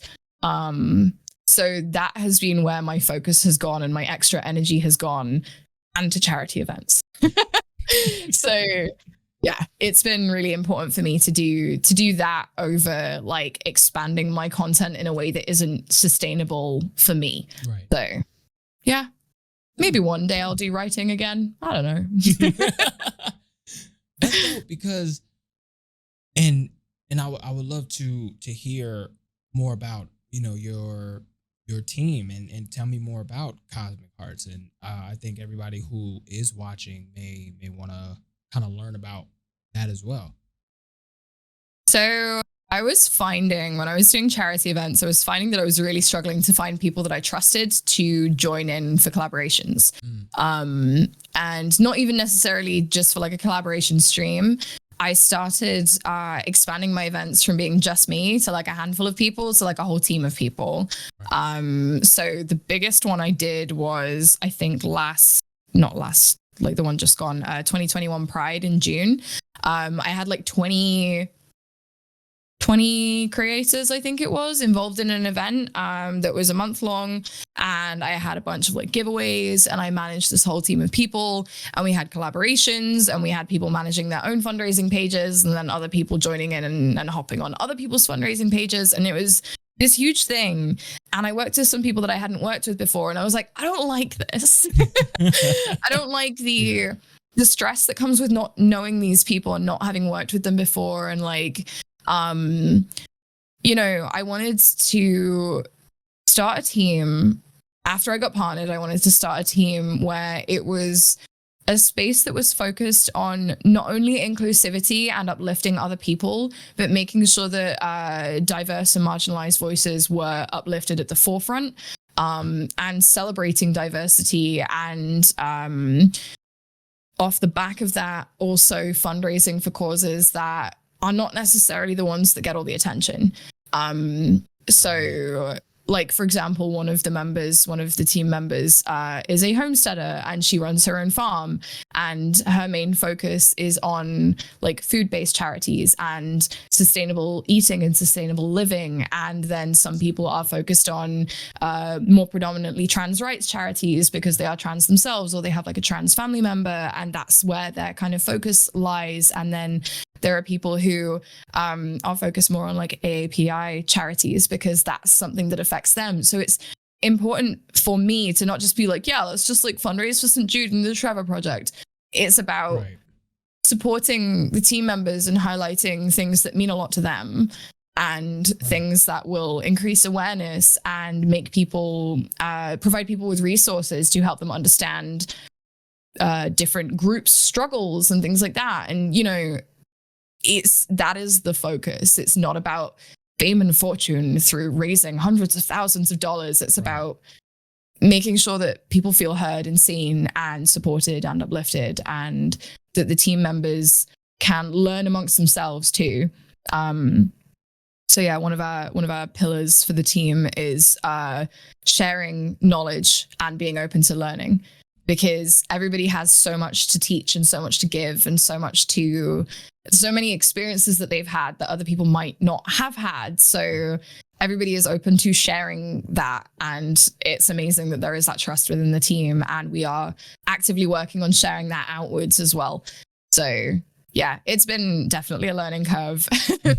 So that has been where my focus has gone and my extra energy has gone, and to charity events. So yeah, it's been really important for me to do that over like expanding my content in a way that isn't sustainable for me. Right. So yeah, maybe one day I'll do writing again. I don't know. That's dope, because and I would love to hear more about, you know, your team and tell me more about Cosmic Hearts. And I think everybody who is watching may want to kind of learn about that as well. So I was finding, when I was doing charity events, I was finding that I was really struggling to find people that I trusted to join in for collaborations. And not even necessarily just for like a collaboration stream. I started expanding my events from being just me to like a handful of people to like a whole team of people. Right. So the biggest one I did was, I think like the one just gone, 2021 Pride in June. I had like 20 creators, I think it was, involved in an event that was a month long, and I had a bunch of like giveaways, and I managed this whole team of people, and we had collaborations, and we had people managing their own fundraising pages, and then other people joining in and hopping on other people's fundraising pages, and it was this huge thing. And I worked with some people that I hadn't worked with before, and I was like, I don't like this. I don't like the stress that comes with not knowing these people and not having worked with them before. And like, you know, I wanted to start a team after I got partnered. I wanted to start a team where it was a space that was focused on not only inclusivity and uplifting other people, but making sure that diverse and marginalized voices were uplifted at the forefront, and celebrating diversity, and off the back of that, also fundraising for causes that are not necessarily the ones that get all the attention. So like, for example, one of the team members is a homesteader, and she runs her own farm, and her main focus is on like food-based charities and sustainable eating and sustainable living. And then some people are focused on more predominantly trans rights charities because they are trans themselves, or they have like a trans family member, and that's where their kind of focus lies. And then there are people who are focused more on like AAPI charities because that's something that affects them. So it's important for me to not just be like, yeah, let's just like fundraise for St. Jude and the Trevor Project. It's about supporting the team members and highlighting things that mean a lot to them, and things that will increase awareness and make people, provide people with resources to help them understand different groups' struggles and things like that. And, you know, that is the focus. It's not about fame and fortune through raising hundreds of thousands of dollars. It's about making sure that people feel heard and seen and supported and uplifted, and that the team members can learn amongst themselves too. So yeah, one of our pillars for the team is sharing knowledge and being open to learning, because everybody has so much to teach and so much to give and so many experiences that they've had that other people might not have had. So everybody is open to sharing that, and it's amazing that there is that trust within the team, and we are actively working on sharing that outwards as well. So yeah, it's been definitely a learning curve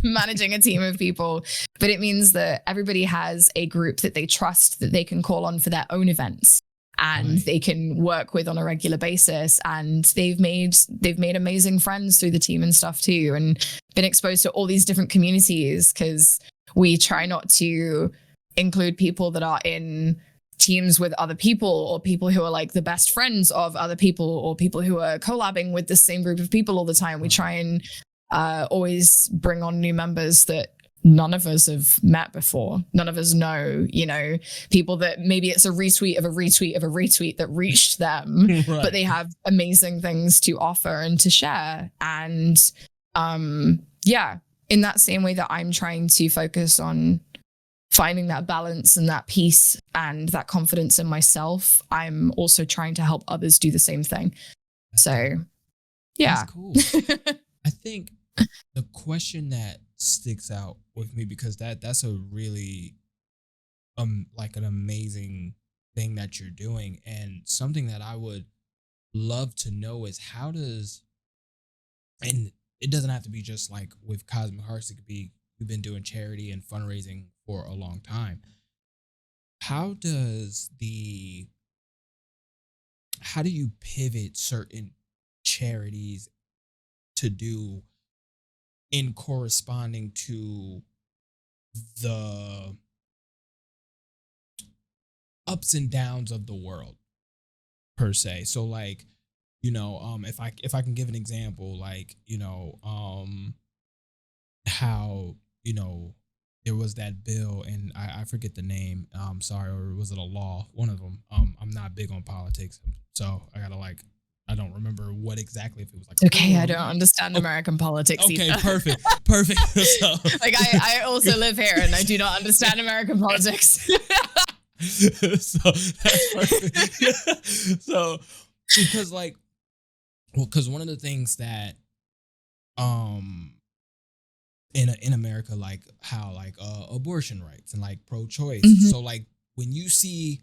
managing a team of people, but it means that everybody has a group that they trust, that they can call on for their own events, and they can work with on a regular basis. And they've made amazing friends through the team and stuff too, and been exposed to all these different communities, because we try not to include people that are in teams with other people, or people who are like the best friends of other people, or people who are collabing with the same group of people all the time. We try and always bring on new members that none of us have met before. None of us know, people that maybe it's a retweet of a retweet of a retweet that reached them, right, but they have amazing things to offer and to share. And in that same way that I'm trying to focus on finding that balance and that peace and that confidence in myself, I'm also trying to help others do the same thing. So, yeah. That's cool. I think the question that sticks out with me, because that's a really like an amazing thing that you're doing, and something that I would love to know is how does, and it doesn't have to be just like with Cosmic Hearts, it could be you've been doing charity and fundraising for a long time. How do you pivot certain charities to do in corresponding to the ups and downs of the world per se? So like, if I can give an example, like, how, there was that bill, and I forget the name. Sorry, or was it a law? One of them. I'm not big on politics, so I don't remember what exactly, if it was like. Okay, I don't understand American politics either. Okay, perfect. So, like I also live here, and I do not understand American politics. So that's perfect. So because one of the things that in America, like how like abortion rights and like pro-choice. Mm-hmm. So like when you see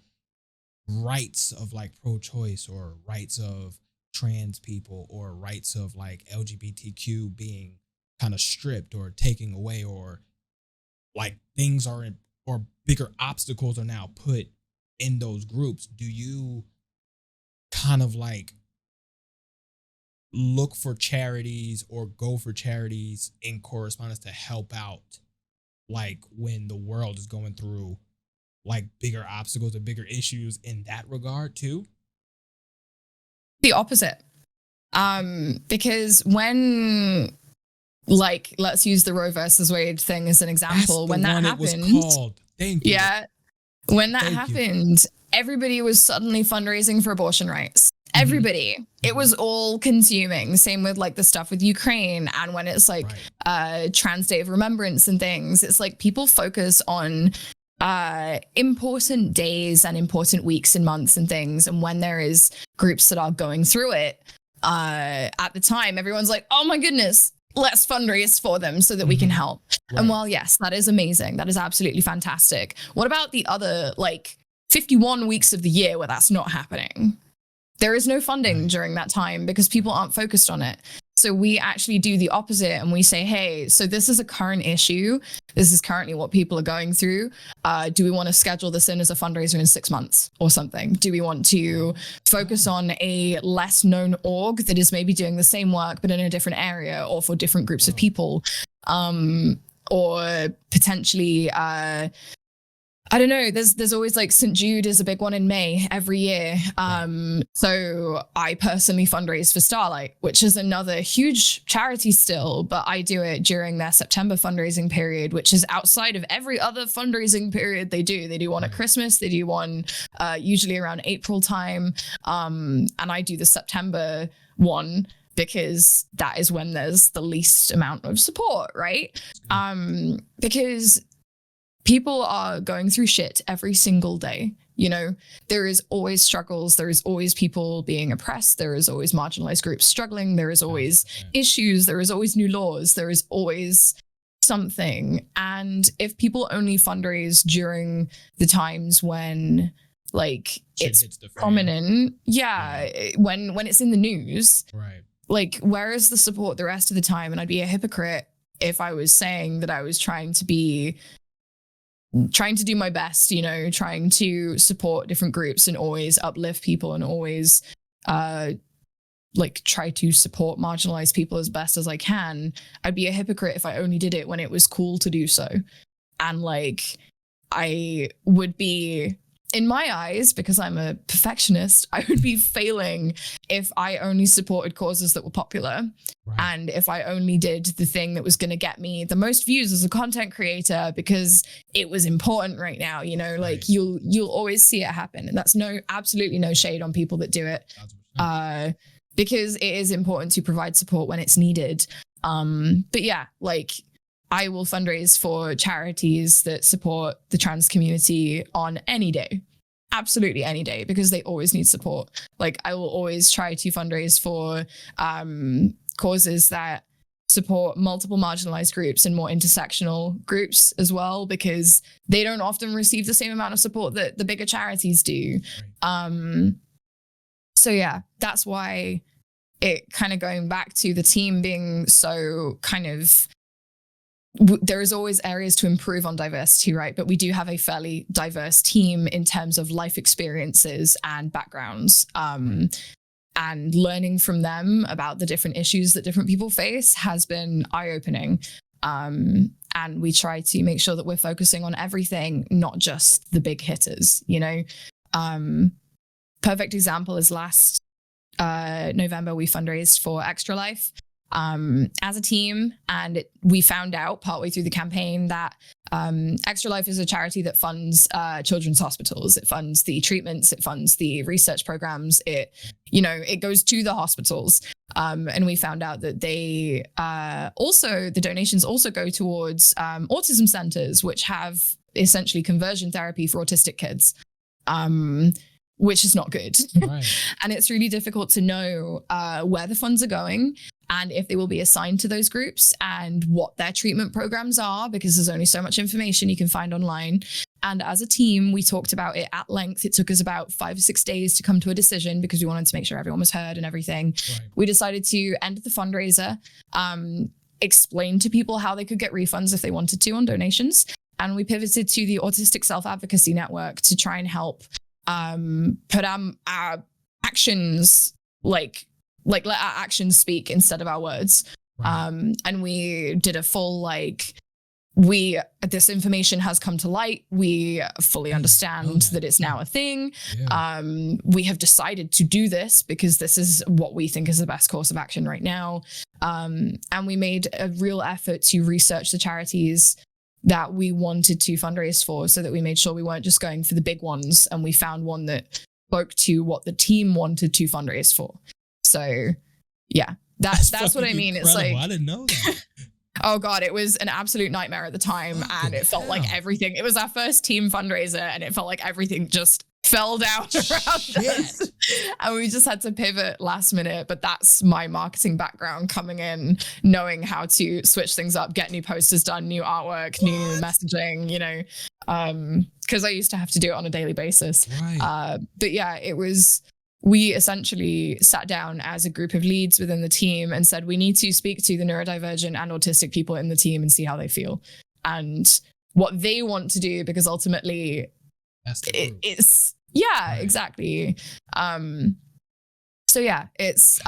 rights of like pro-choice, or rights of trans people, or rights of like LGBTQ being kind of stripped or taken away, or like things are in, or bigger obstacles are now put in those groups, do you kind of like look for charities or go for charities in correspondence to help out, like when the world is going through like bigger obstacles or bigger issues in that regard too? The opposite. Because when, like, let's use the Roe versus Wade thing as an example. When that happened, it was called. Thank you. Yeah. When that happened, everybody was suddenly fundraising for abortion rights. Everybody. Mm-hmm. It was all consuming. Same with like the stuff with Ukraine, and when it's like Trans Day of Remembrance and things, it's like people focus on important days and important weeks and months and things. And when there is groups that are going through it, at the time, everyone's like, oh my goodness, let's fundraise for them so that we can help. Right. And while yes, that is amazing, that is absolutely fantastic. What about the other like 51 weeks of the year where that's not happening? There is no funding during that time because people aren't focused on it. So we actually do the opposite, and we say, hey, so this is a current issue. This is currently what people are going through. Do we want to schedule this in as a fundraiser in 6 months or something? Do we want to focus on a less known org that is maybe doing the same work, but in a different area or for different groups of people? Or potentially, I don't know, there's always like St. Jude is a big one in May every year. So I personally fundraise for Starlight, which is another huge charity still, but I do it during their September fundraising period, which is outside of every other fundraising period they do. They do one at Christmas, they do one usually around April time. And I do the September one. because that is when there's the least amount of support, right? Because people are going through shit every single day. You know, there is always struggles. There is always people being oppressed. There is always marginalized groups struggling. There is always issues. There is always new laws. There is always something. And if people only fundraise during the times when like it's prominent, when it's in the news, right? Like, where is the support the rest of the time? And I'd be a hypocrite if I was saying that I was trying to do my best, you know, trying to support different groups and always uplift people and always like try to support marginalized people as best as I can. I'd be a hypocrite if I only did it when it was cool to do so. And like, I would be, in my eyes, because I'm a perfectionist, I would be failing if I only supported causes that were popular. Right. And if I only did the thing that was going to get me the most views as a content creator because it was important right now, you know, like you'll always see it happen. And that's absolutely no shade on people that do it. Because it is important to provide support when it's needed. But yeah, like I will fundraise for charities that support the trans community on any day. Absolutely any day, because they always need support. Like I will always try to fundraise for causes that support multiple marginalized groups and more intersectional groups as well, because they don't often receive the same amount of support that the bigger charities do. So yeah, that's why it kind of going back to the team being so kind of, there is always areas to improve on diversity, right? But we do have a fairly diverse team in terms of life experiences and backgrounds. And learning from them about the different issues that different people face has been eye-opening. And we try to make sure that we're focusing on everything, not just the big hitters, you know? Perfect example is last November, we fundraised for Extra Life as a team. And we found out partway through the campaign that Extra Life is a charity that funds children's hospitals. It funds the treatments, it funds the research programs. It goes to the hospitals. And we found out that they the donations also go towards autism centers, which have essentially conversion therapy for autistic kids. Which is not good. Right. And it's really difficult to know where the funds are going and if they will be assigned to those groups and what their treatment programs are, because there's only so much information you can find online. And as a team, we talked about it at length. It took us about 5 or 6 days to come to a decision because we wanted to make sure everyone was heard and everything. Right. We decided to end the fundraiser, explain to people how they could get refunds if they wanted to on donations. And we pivoted to the Autistic Self-Advocacy Network to try and help put our actions, like let our actions speak instead of our words. Right. And we did a full, this information has come to light. We fully understand that it's now a thing. Yeah. We have decided to do this because this is what we think is the best course of action right now. And we made a real effort to research the charities that we wanted to fundraise for, so that we made sure we weren't just going for the big ones, and we found one that spoke to what the team wanted to fundraise for. So yeah, that's what I mean. Incredible. It's like, I didn't know that. Oh God, it was an absolute nightmare at the time. And it felt like everything, it was our first team fundraiser, and it felt like everything just fell down around us. And we just had to pivot last minute. But that's my marketing background coming in, knowing how to switch things up, get new posters done, new artwork, new messaging, because I used to have to do it on a daily basis. Right. But yeah, we essentially sat down as a group of leads within the team and said, we need to speak to the neurodivergent and autistic people in the team and see how they feel and what they want to do, because ultimately it's, yeah, right. Exactly. So yeah, it's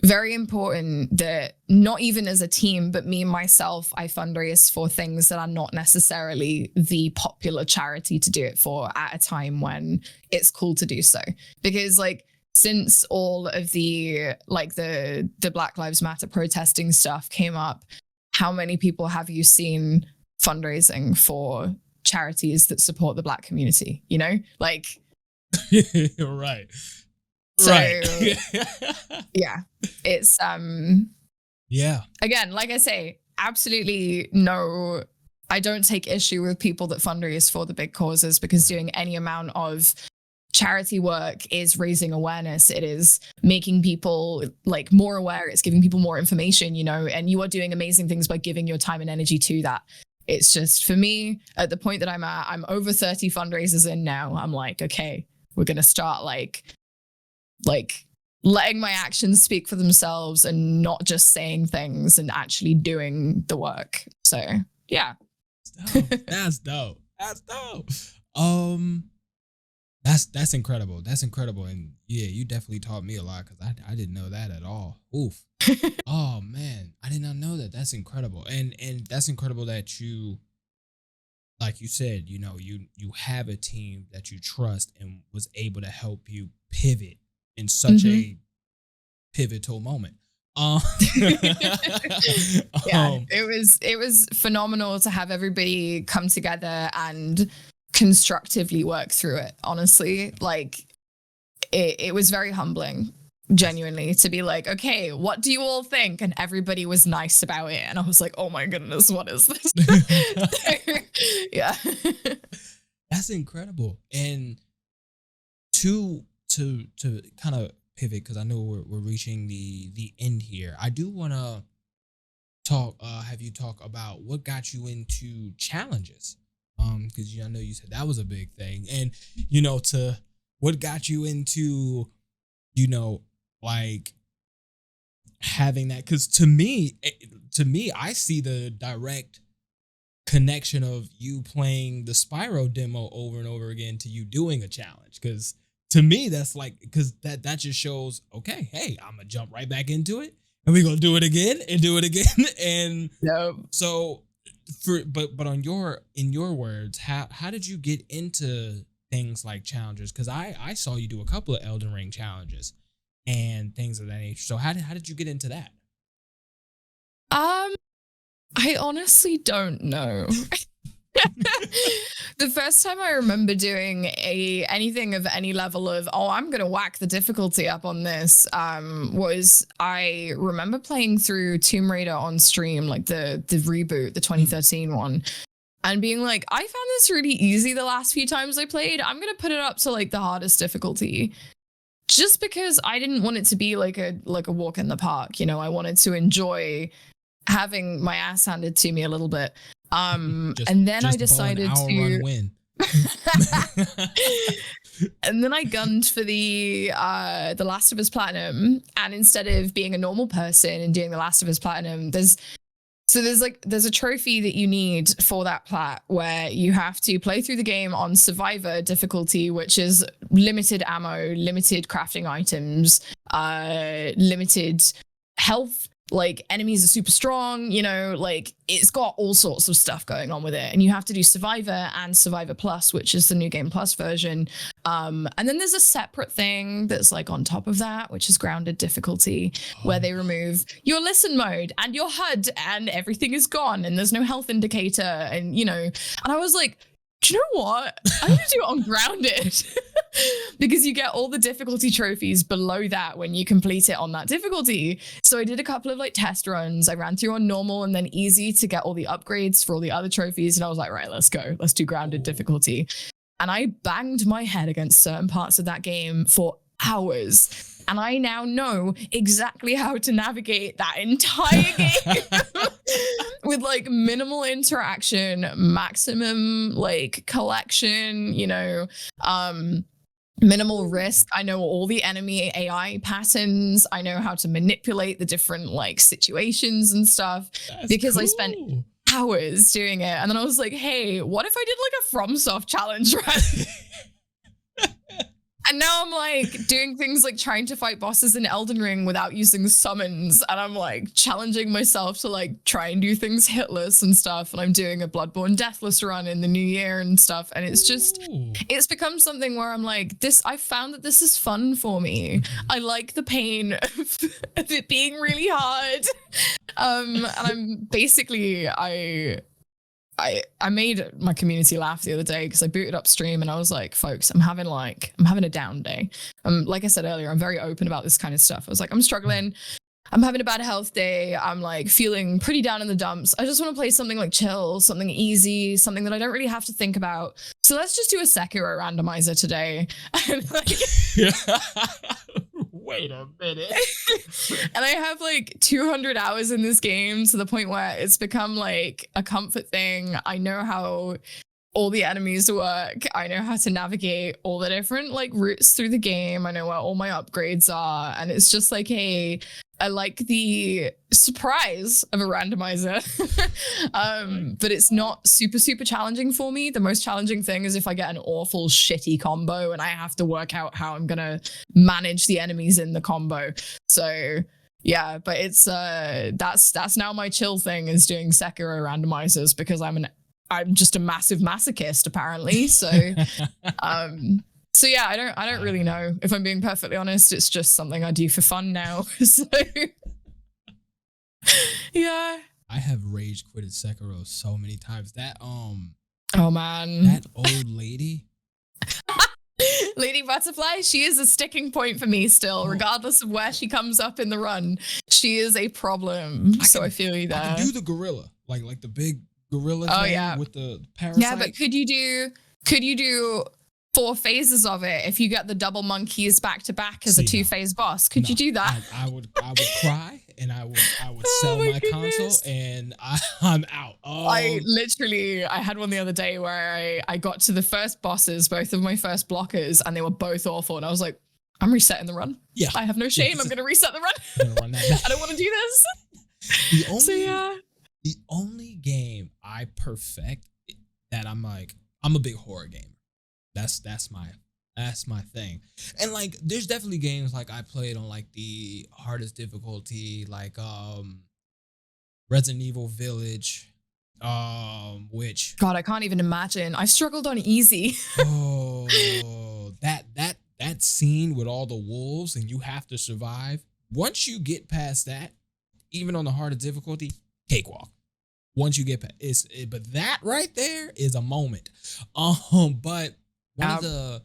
very important that not even as a team, but me and myself, I fundraise for things that are not necessarily the popular charity to do it for at a time when it's cool to do so. Because since all of the Black Lives Matter protesting stuff came up, how many people have you seen fundraising for charities that support the Black community? Right. So Right. yeah, it's Yeah. again, like I say, absolutely no, I don't take issue with people that fundraise for the big causes, because Right. doing any amount of charity work is raising awareness. It is making people like more aware. It's giving people more information, you know, and you are doing amazing things by giving your time and energy to that. It's just, for me, at the point that I'm at, I'm over 30 fundraisers in now. I'm like, okay, we're going to start like letting my actions speak for themselves and not just saying things and actually doing the work. So yeah. That's dope. That's dope. That's incredible. That's incredible. And yeah, you definitely taught me a lot, because I didn't know that at all. Oof. Oh man, I did not know that. That's incredible. And that's incredible that you, like you said, you know, you have a team that you trust and was able to help you pivot in such a pivotal moment. Yeah, it was phenomenal to have everybody come together and constructively work through it. Honestly, like it was very humbling, genuinely, to be like, okay, what do you all think? And everybody was nice about it, and I was like, oh my goodness, what is this? Yeah. That's incredible. And to kind of pivot, because I know we're reaching the end here. I do want to have you talk about what got you into challenges, because I know you said that was a big thing, and you know, to what got you into, you know, like having that, because to me I see the direct connection of you playing the Spyro demo over and over again to you doing a challenge, because to me that's like, because that just shows, okay, hey, I'm gonna jump right back into it and we're gonna do it again and do it again. And so but on in your words, how did you get into things like challenges? Because I saw you do a couple of Elden Ring challenges and things of that nature. So how did you get into that? I honestly don't know. The first time I remember doing anything of any level of, oh, I'm gonna whack the difficulty up on this, was, I remember playing through Tomb Raider on stream, like the reboot, the 2013 one, and being like, I found this really easy the last few times I played. I'm gonna put it up to like the hardest difficulty, just because I didn't want it to be like a walk in the park. You know, I wanted to enjoy having my ass handed to me a little bit. And then I decided to win. And then I gunned for the Last of Us Platinum, and instead of being a normal person and doing the Last of Us Platinum, there's a trophy that you need for that plat, where you have to play through the game on Survivor difficulty, which is limited ammo, limited crafting items, limited health. Like, enemies are super strong, you know, like it's got all sorts of stuff going on with it. And you have to do Survivor and Survivor Plus, which is the new Game Plus version. And then there's a separate thing that's like on top of that, which is grounded difficulty, where they remove your listen mode and your HUD and everything is gone and there's no health indicator. And, you know, and I was like, do you know what? I'm going to do it on grounded. Because you get all the difficulty trophies below that when you complete it on that difficulty. So I did a couple of like test runs. I ran through on normal and then easy to get all the upgrades for all the other trophies. And I was like, right, let's go. Let's do grounded difficulty. And I banged my head against certain parts of that game for hours. And I now know exactly how to navigate that entire game with like minimal interaction, maximum like collection, you know, minimal risk. I know all the enemy AI patterns. I know how to manipulate the different like situations and stuff. That's because cool. I spent hours doing it. And then I was like, hey, what if I did like a FromSoft challenge, right? And now I'm like doing things like trying to fight bosses in Elden Ring without using summons. And I'm like challenging myself to like try and do things hitless and stuff. And I'm doing a Bloodborne Deathless run in the new year and stuff. And it's just, it's become something where I'm like, I found that this is fun for me. I like the pain of it being really hard. And I'm basically, I made my community laugh the other day because I booted up stream and I was like, folks, I'm having a down day. Like I said earlier, I'm very open about this kind of stuff. I was like, I'm struggling. I'm having a bad health day. I'm like feeling pretty down in the dumps. I just want to play something like chill, something easy, something that I don't really have to think about. So let's just do a Sekiro randomizer today. And like, wait a minute. and I have like 200 hours in this game to the point where it's become like a comfort thing. I know how all the enemies work. I know how to navigate all the different like routes through the game. I know where all my upgrades are. And it's just like, hey, I like the surprise of a randomizer. But it's not super challenging for me. The most challenging thing is if I get an awful shitty combo and I have to work out how I'm gonna manage the enemies in the combo. So yeah, but it's that's now my chill thing, is doing Sekiro randomizers, because I'm just a massive masochist apparently. So so yeah, I don't really know, if I'm being perfectly honest. It's just something I do for fun now. So yeah. I have rage quitted Sekiro so many times. That Oh man. that old lady. Lady Butterfly, she is a sticking point for me still, regardless of where she comes up in the run. She is a problem. I feel you there. I can do the gorilla, like the big gorilla thing with the parasite. Yeah, but could you do 4 phases of it if you get the double monkeys back to back as a 2-phase boss? Could you do that? I would cry, and I would sell my console, and I'm out. I had one the other day where I got to the first bosses, both of my first blockers, and they were both awful. And I was like, I'm resetting the run. Yeah. I have no shame. I'm going to reset the run. I don't want to do this. The only game I perfect that I'm a big horror gamer. That's my thing. And like there's definitely games like I played on like the hardest difficulty, like Resident Evil Village, which God, I can't even imagine. I struggled on easy. that scene with all the wolves and you have to survive. Once you get past that, even on the hardest difficulty, cakewalk. Once you get past but that right there is a moment. But one of the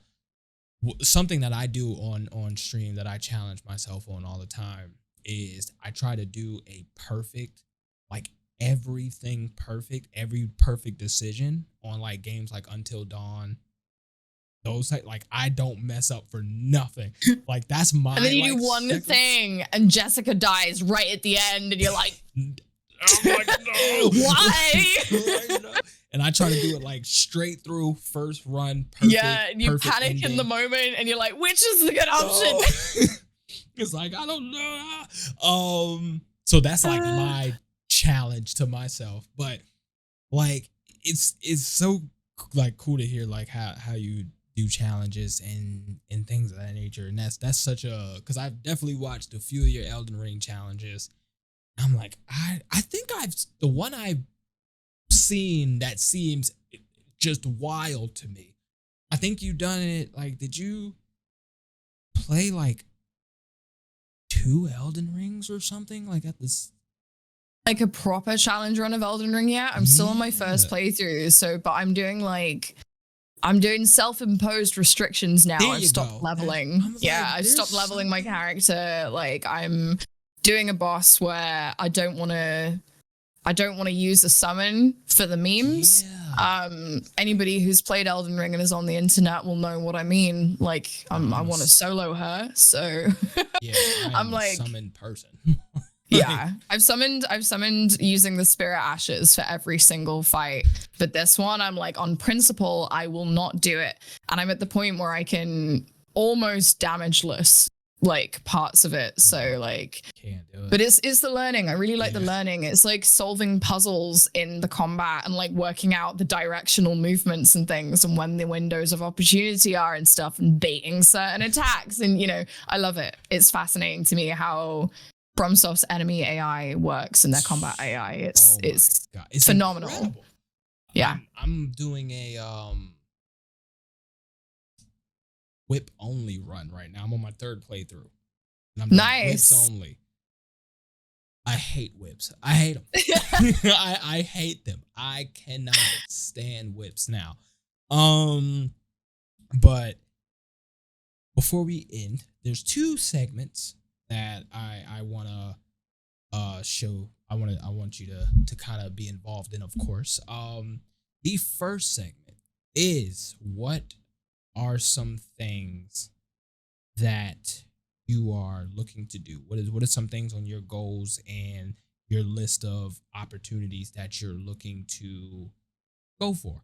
something that I do on stream that I challenge myself on all the time is I try to do a perfect, like everything perfect, every perfect decision on like games like Until Dawn. Those like I don't mess up for nothing. Like that's my. And then you do one thing, and Jessica dies right at the end, and you're like, I'm like, no. Why? And I try to do it like straight through first run. Perfect, yeah, and you panic ending. In the moment, and you're like, which is the good option? It's like I don't know. So that's like my challenge to myself. But like it's so like cool to hear like how you do challenges and things of that nature. And that's such a, because I've definitely watched a few of your Elden Ring challenges. I'm like, I think the one I've seen that seems just wild to me. I think you've done it, like, did you play like 2 Elden Rings or something like at this? Like a proper challenge run of Elden Ring yet? I'm still on my first playthrough, but I'm doing self-imposed restrictions now. I've stopped leveling. I've stopped leveling my character. Like I'm doing a boss where I don't want to use a summon for the memes. Anybody who's played Elden Ring and is on the internet will know what I mean. Like I want to solo her, so I'm like a summoned person. Yeah, I've summoned using the spirit ashes for every single fight, but this one I'm like, on principle I will not do it, and I'm at the point where I can almost damageless like parts of it, so like can't do it. But it's the learning. I really like the learning. It's like solving puzzles in the combat and like working out the directional movements and things and when the windows of opportunity are and stuff, and baiting certain attacks, and you know, I love it. It's fascinating to me how FromSoft's enemy AI works and their combat AI. It's phenomenal. Incredible. Yeah. I'm doing a whip only run right now. I'm on my 3rd playthrough. And I'm doing whips only. I hate whips. I hate them. I hate them. I cannot stand whips now. But before we end, there's two segments that I wanna show. I want you to kind of be involved in, of course. The first segment is, what are some things that you are looking to do? What are some things on your goals and your list of opportunities that you're looking to go for?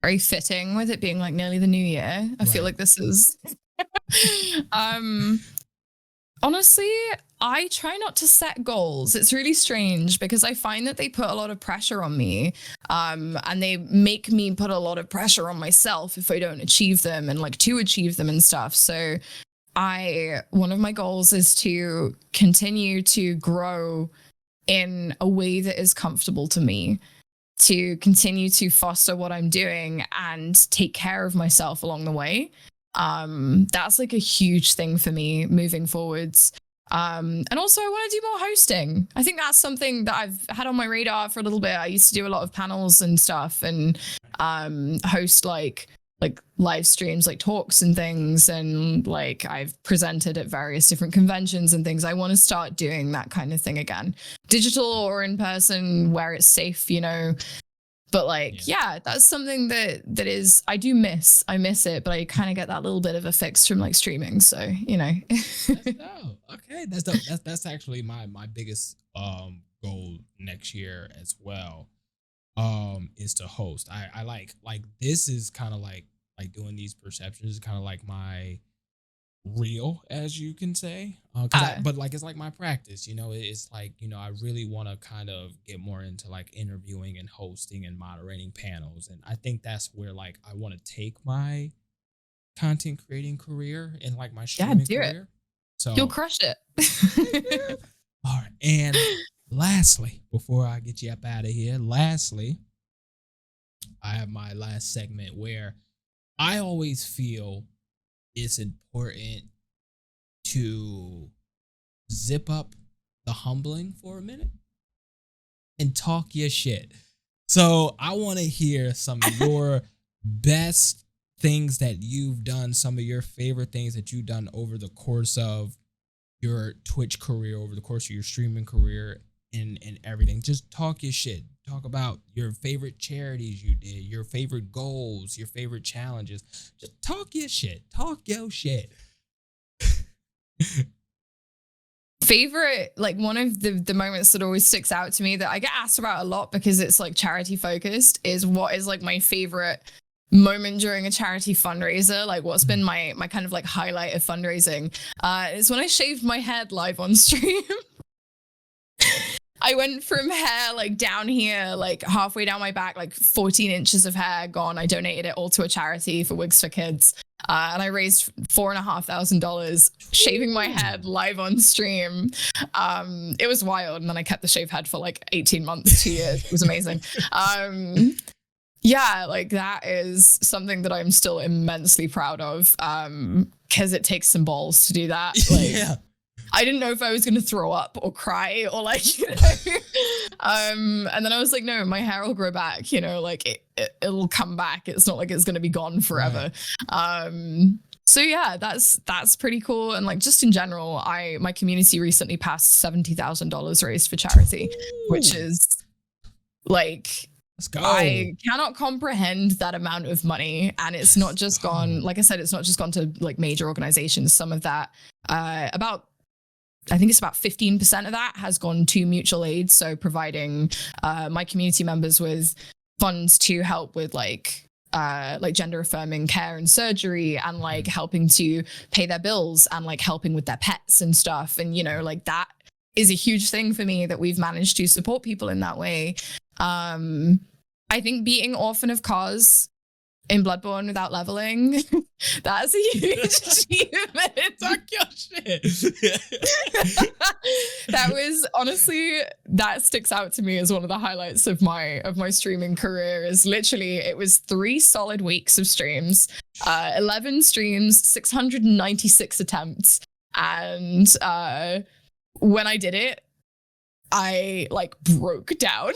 Very fitting with it being like nearly the new year. I feel Right. like this is um honestly, I try not to set goals. It's really strange because I find that they put a lot of pressure on me. And they make me put a lot of pressure on myself if I don't achieve them and like to achieve them and stuff. So one of my goals is to continue to grow in a way that is comfortable to me, to continue to foster what I'm doing and take care of myself along the way. That's like a huge thing for me moving forwards. And also I want to do more hosting. I think that's something that I've had on my radar for a little bit. I used to do a lot of panels and stuff and host like live streams, like talks and things, and like I've presented at various different conventions and things. I want to start doing that kind of thing again, digital or in person where it's safe, you know. But like, yeah, that's something that is, I miss it, but I kind of get that little bit of a fix from like streaming. So, you know. That's dope. Okay, that's dope. That's actually my biggest goal next year as well. Is to host. I like this is kind of like doing these perceptions is kind of like my real, as you can say. But like it's like my practice, you know. It's like, you know, I really want to kind of get more into like interviewing and hosting and moderating panels, and I think that's where like I want to take my content creating career and like my streaming career. So you'll crush it. All right, and lastly, before I get you up out of here, I have my last segment where I always feel it's important to zip up the humbling for a minute and talk your shit. So I want to hear some of your best things that you've done, some of your favorite things that you've done over the course of your Twitch career, over the course of your streaming career, and everything. Just talk your shit. Talk about your favorite charities you did, your favorite goals, your favorite challenges. Just talk your shit. Talk your shit. Favorite, like one of the moments that always sticks out to me that I get asked about a lot because it's like charity focused is what is like my favorite moment during a charity fundraiser, like what's been my kind of like highlight of fundraising. Is when I shaved my head live on stream. I went from hair like down here, like halfway down my back, like 14 inches of hair gone. I donated it all to a charity for Wigs for Kids. And I raised $4,500 shaving my head live on stream. It was wild. And then I kept the shaved head for like 18 months, 2 years. It was amazing. Yeah, like that is something that I'm still immensely proud of, because it takes some balls to do that. Like, Yeah. I didn't know if I was going to throw up or cry or like, you know. And then I was like, no, my hair will grow back, you know, like it'll come back. It's not like it's going to be gone forever. Right. So yeah, that's pretty cool. And like just in general, my community recently passed $70,000 raised for charity. Ooh. Which is like, let's go. I cannot comprehend that amount of money. And it's not just gone, like I said, it's not just gone to like major organizations. Some of that, I think it's about 15% of that has gone to mutual aid. So providing my community members with funds to help with like gender affirming care and surgery, and like helping to pay their bills and like helping with their pets and stuff. And, you know, like that is a huge thing for me that we've managed to support people in that way. I think beating Orphan of Cause in Bloodborne without leveling, that's a huge achievement. Talk your shit. That was honestly, that sticks out to me as one of the highlights of my streaming career. Is literally, it was 3 solid weeks of streams, 11 streams, 696 attempts, and when I did it, I like broke down.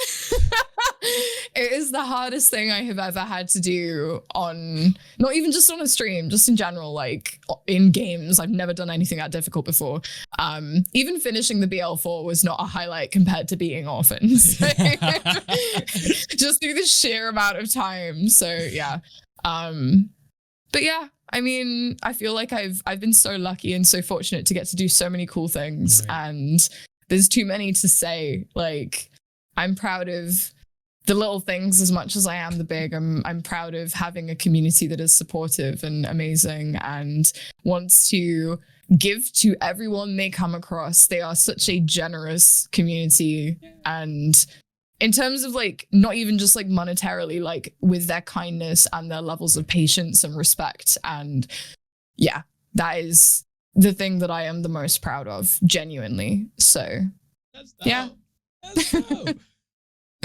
It is the hardest thing I have ever had to do on, not even just on a stream, just in general, like in games. I've never done anything that difficult before. Even finishing the BL4 was not a highlight compared to being orphans. Just through the sheer amount of time. So yeah. But yeah, I mean, I feel like I've been so lucky and so fortunate to get to do so many cool things, and there's too many to say. Like, I'm proud of the little things as much as I am the big. I'm proud of having a community that is supportive and amazing and wants to give to everyone they come across. They are such a generous community, and in terms of like, not even just like monetarily, like with their kindness and their levels of patience and respect. And yeah, that is the thing that I am the most proud of, genuinely. So That's dope. yeah. That's dope.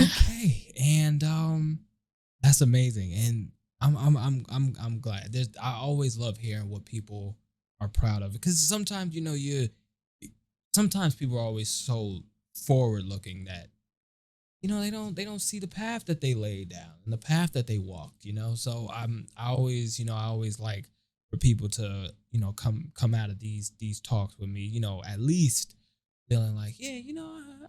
Okay. And that's amazing. And I'm glad. I always love hearing what people are proud of, because sometimes, sometimes people are always so forward looking that, they don't see the path that they laid down and the path that they walked, So I always like for people to, come out of these talks with me, at least feeling like, yeah,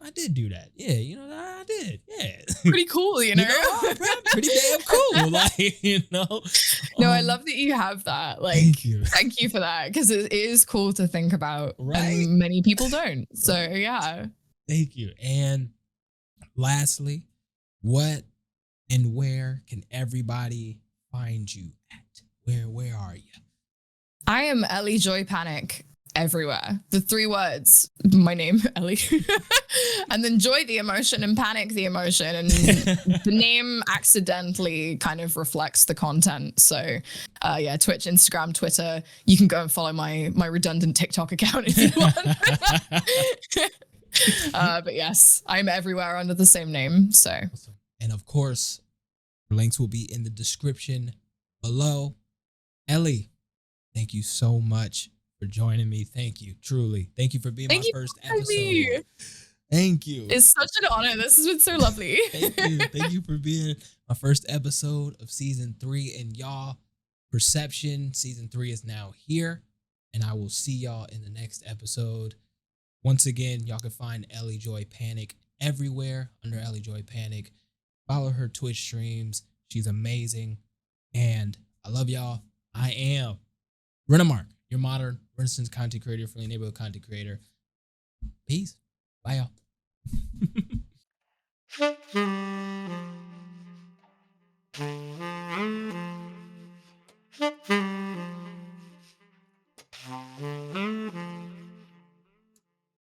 I did do that. Yeah, I did. Yeah. Pretty cool, Pretty damn cool. Like, No, I love that you have that. Like, thank you for that, because it is cool to think about, right? And many people don't. So yeah. Thank you. And lastly, what and where can everybody find you at? Where are you? I am EllieJoyPanic everywhere. The 3 words, my name, Ellie. And then joy the emotion and panic the emotion. And the name accidentally kind of reflects the content. So yeah, Twitch, Instagram, Twitter. You can go and follow my redundant TikTok account if you want. But yes, I'm everywhere under the same name. So, awesome. And of course, links will be in the description below. Ellie, thank you so much for joining me. Thank you, truly. Thank you for being my first episode. Thank you. It's such an honor. This has been so lovely. Thank you for being my first episode of season 3. And y'all, Per-Sception season 3 is now here, and I will see y'all in the next episode. Once again, y'all can find EllieJoyPanic everywhere under EllieJoyPanic. Follow her Twitch streams. She's amazing. And I love y'all. I am RenaMarq, your modern Renaissance content creator, friendly neighborhood content creator. Peace. Bye, y'all.